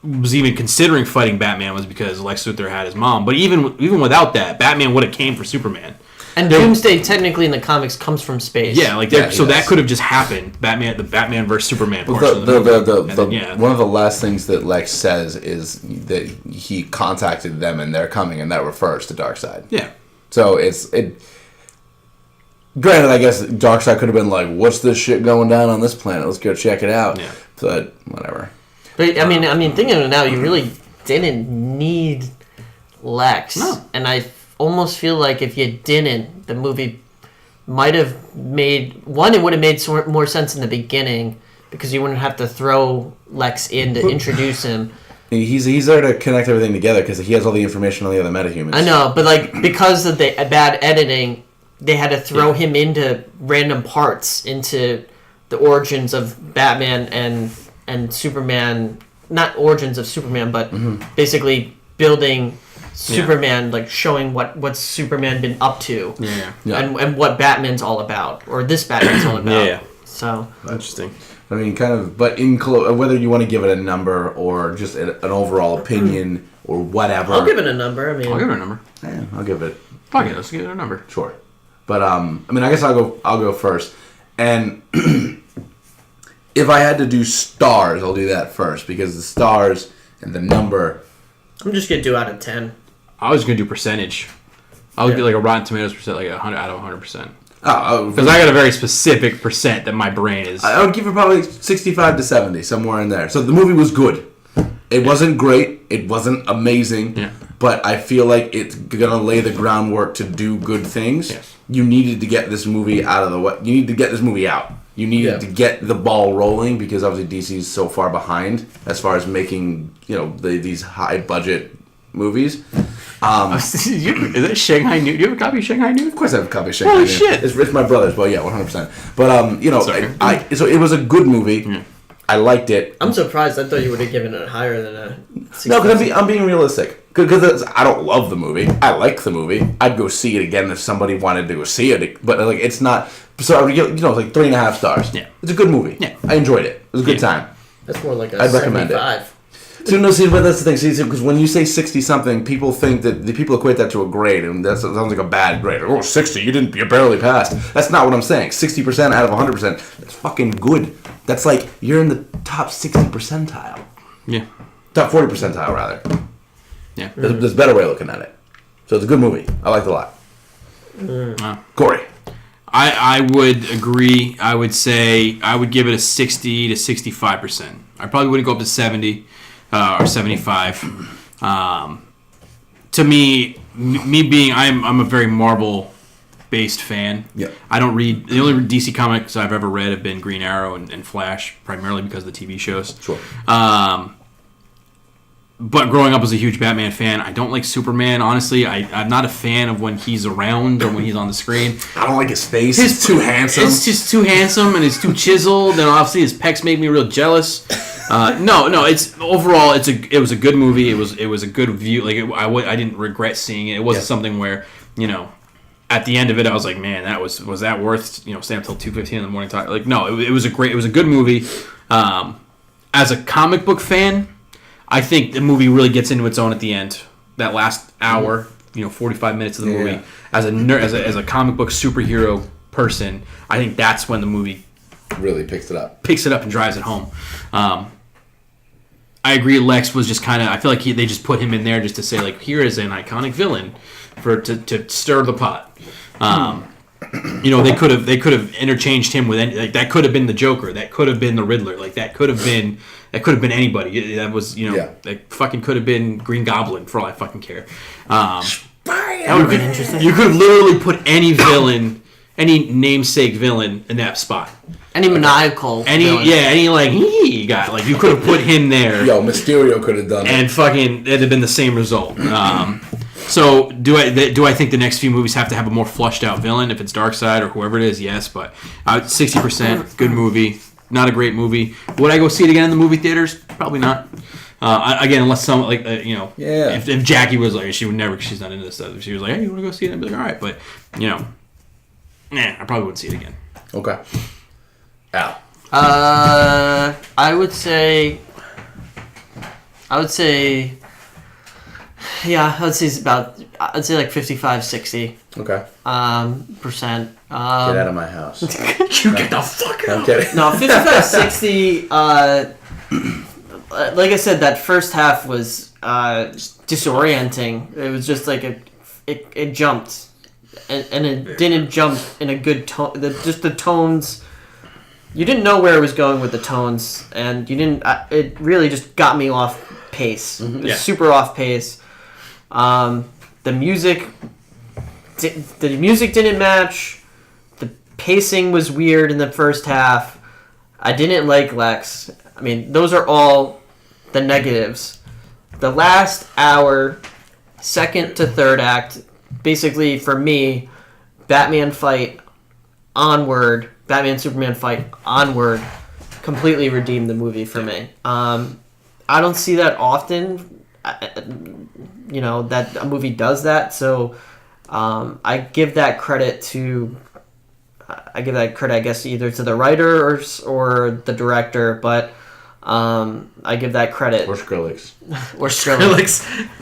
C: was even considering fighting Batman was because Lex Luthor had his mom. But even without that, Batman would have came for Superman.
B: And Doomsday, technically in the comics, comes from space.
C: Yeah, so that could have just happened. The Batman versus Superman portion.
A: One of the last things that Lex says is that he contacted them and they're coming, and that refers to Darkseid.
C: Yeah.
A: So granted, I guess Darkseid could have been like, "What's this shit going down on this planet? Let's go check it out."
C: Yeah.
A: But whatever.
B: But I mean, thinking of it now, you really didn't need Lex.
C: No.
B: And I almost feel like if you didn't, the movie might have made... One, it would have made more sense in the beginning, because you wouldn't have to throw Lex in to introduce him.
A: He's there to connect everything together, because he has all the information on the other metahumans.
B: I know, but because of the bad editing, they had to throw him into random parts, into the origins of Batman and Superman, not origins of Superman, but basically building Superman, like showing what's Superman been up to, and what Batman's all about, or this Batman's all about.
C: Yeah.
B: So
C: Interesting.
A: I mean, kind of, but whether you want to give it a number or just an overall opinion or whatever.
B: I'll give it a number. I mean,
C: I'll give it a number.
A: Yeah, I'll give it.
C: Fuck it, let's give it a number.
A: Sure, but I mean, I guess I'll go first, and. If I had to do stars, I'll do that first, because the stars and the number.
B: I'm just gonna do out of 10.
C: I was gonna do percentage. I would do like a Rotten Tomatoes percent, like 100 out of 100%. Because I got a very specific percent that my brain is.
A: I would give it probably 65 to 70, somewhere in there. So the movie was good. It wasn't great. It wasn't amazing.
C: Yeah.
A: But I feel like it's gonna lay the groundwork to do good things.
C: Yes.
A: You needed to get this movie out of the way. You need to get this movie out. You needed to get the ball rolling, because obviously DC is so far behind as far as making these high budget movies.
C: Is that Shanghai News? Do you have a copy of Shanghai News?
A: Of course, I have a copy of Shanghai.
C: Holy
A: News.
C: shit!
A: It's my brother's, but yeah, 100%. But so it was a good movie.
C: Yeah.
A: I liked it.
B: I'm surprised. I thought you would have given it higher than a 60.
A: No, because I'm being realistic. Because I don't love the movie. I like the movie. I'd go see it again if somebody wanted to go see it. But like, it's not. So I would give, it's like 3.5 stars.
C: Yeah,
A: it's a good movie.
C: Yeah,
A: I enjoyed it. It was a good time.
B: That's more like a
A: I'd recommend
B: 75.
A: So no, see, but that's the thing. See, because when you say 60 something, people think that the people equate that to a grade, and that sounds like a bad grade. Oh, 60, you barely passed. That's not what I'm saying. 60% out of 100%, that's fucking good. That's like you're in the top 60 percentile.
C: Yeah.
A: Top 40 percentile rather.
C: Yeah.
A: There's a better way of looking at it. So it's a good movie. I liked it a lot. Corey.
C: I would agree. I would say I would give it a 60 to 65%. I probably wouldn't go up to 70 or 75. To me being I'm a very Marvel-based fan.
A: Yeah.
C: I don't read. The only DC comics I've ever read have been Green Arrow and Flash, primarily because of the TV shows.
A: Sure.
C: but growing up as a huge Batman fan, I don't like Superman. Honestly, I'm not a fan of when he's around or when he's on the screen.
A: I don't like his face. He's too handsome.
C: It's just too handsome and it's too chiseled. And obviously his pecs make me real jealous. No. It's overall, it was a good movie. It was a good view. Like I didn't regret seeing it. It wasn't something where at the end of it, I was like, man, was that worth staying until 2:15 in the morning? Like, no, it was a good movie. As a comic book fan, I think the movie really gets into its own at the end. That last hour, 45 minutes of the movie. As a comic book superhero person, I think that's when the movie
A: really picks it up
C: and drives it home. I agree. Lex was just kind of. I feel like they just put him in there just to say like, here is an iconic villain to stir the pot. They could have interchanged him with any, like that could have been the Joker, that could have been the Riddler, like that could have been anybody. That was that fucking could have been Green Goblin for all I fucking care.
B: That would have been interesting.
C: You could have literally put any villain, any namesake villain in that spot.
B: Any maniacal villain.
C: Any like guy, like you could have put him there.
A: Yo, Mysterio could have done it,
C: and fucking it'd have been the same result. So do I think the next few movies have to have a more flushed out villain? If it's Darkseid or whoever it is, yes. But 60% good movie, not a great movie. Would I go see it again in the movie theaters? Probably not. Again, unless someone if Jackie was like, she would never, she's not into this stuff. If she was like, hey, you want to go see it? I'd be like, all right, but I probably wouldn't see it again.
A: Okay. Al.
B: I would say. Yeah, I'd say like 55, 60.
A: Okay.
B: Percent.
A: Get out of my house.
C: You get the fuck out.
A: I'm kidding.
B: No, 55, 60. Like I said, that first half was disorienting. It was just like it jumped, and it didn't jump in a good tone. Just the tones. You didn't know where it was going with the tones, and you didn't. It really just got me off pace. It was super off pace. The music didn't match. The pacing was weird in the first half. I didn't like Lex. I mean, those are all the negatives. The last hour, second to third act, basically for me, Batman fight onward, Batman Superman fight onward, completely redeemed the movie for me. I don't see that often. That a movie does that, so I give that credit to I guess either to the writer or the director, but I give that credit
A: Or Skrillex.
B: or Skrillex.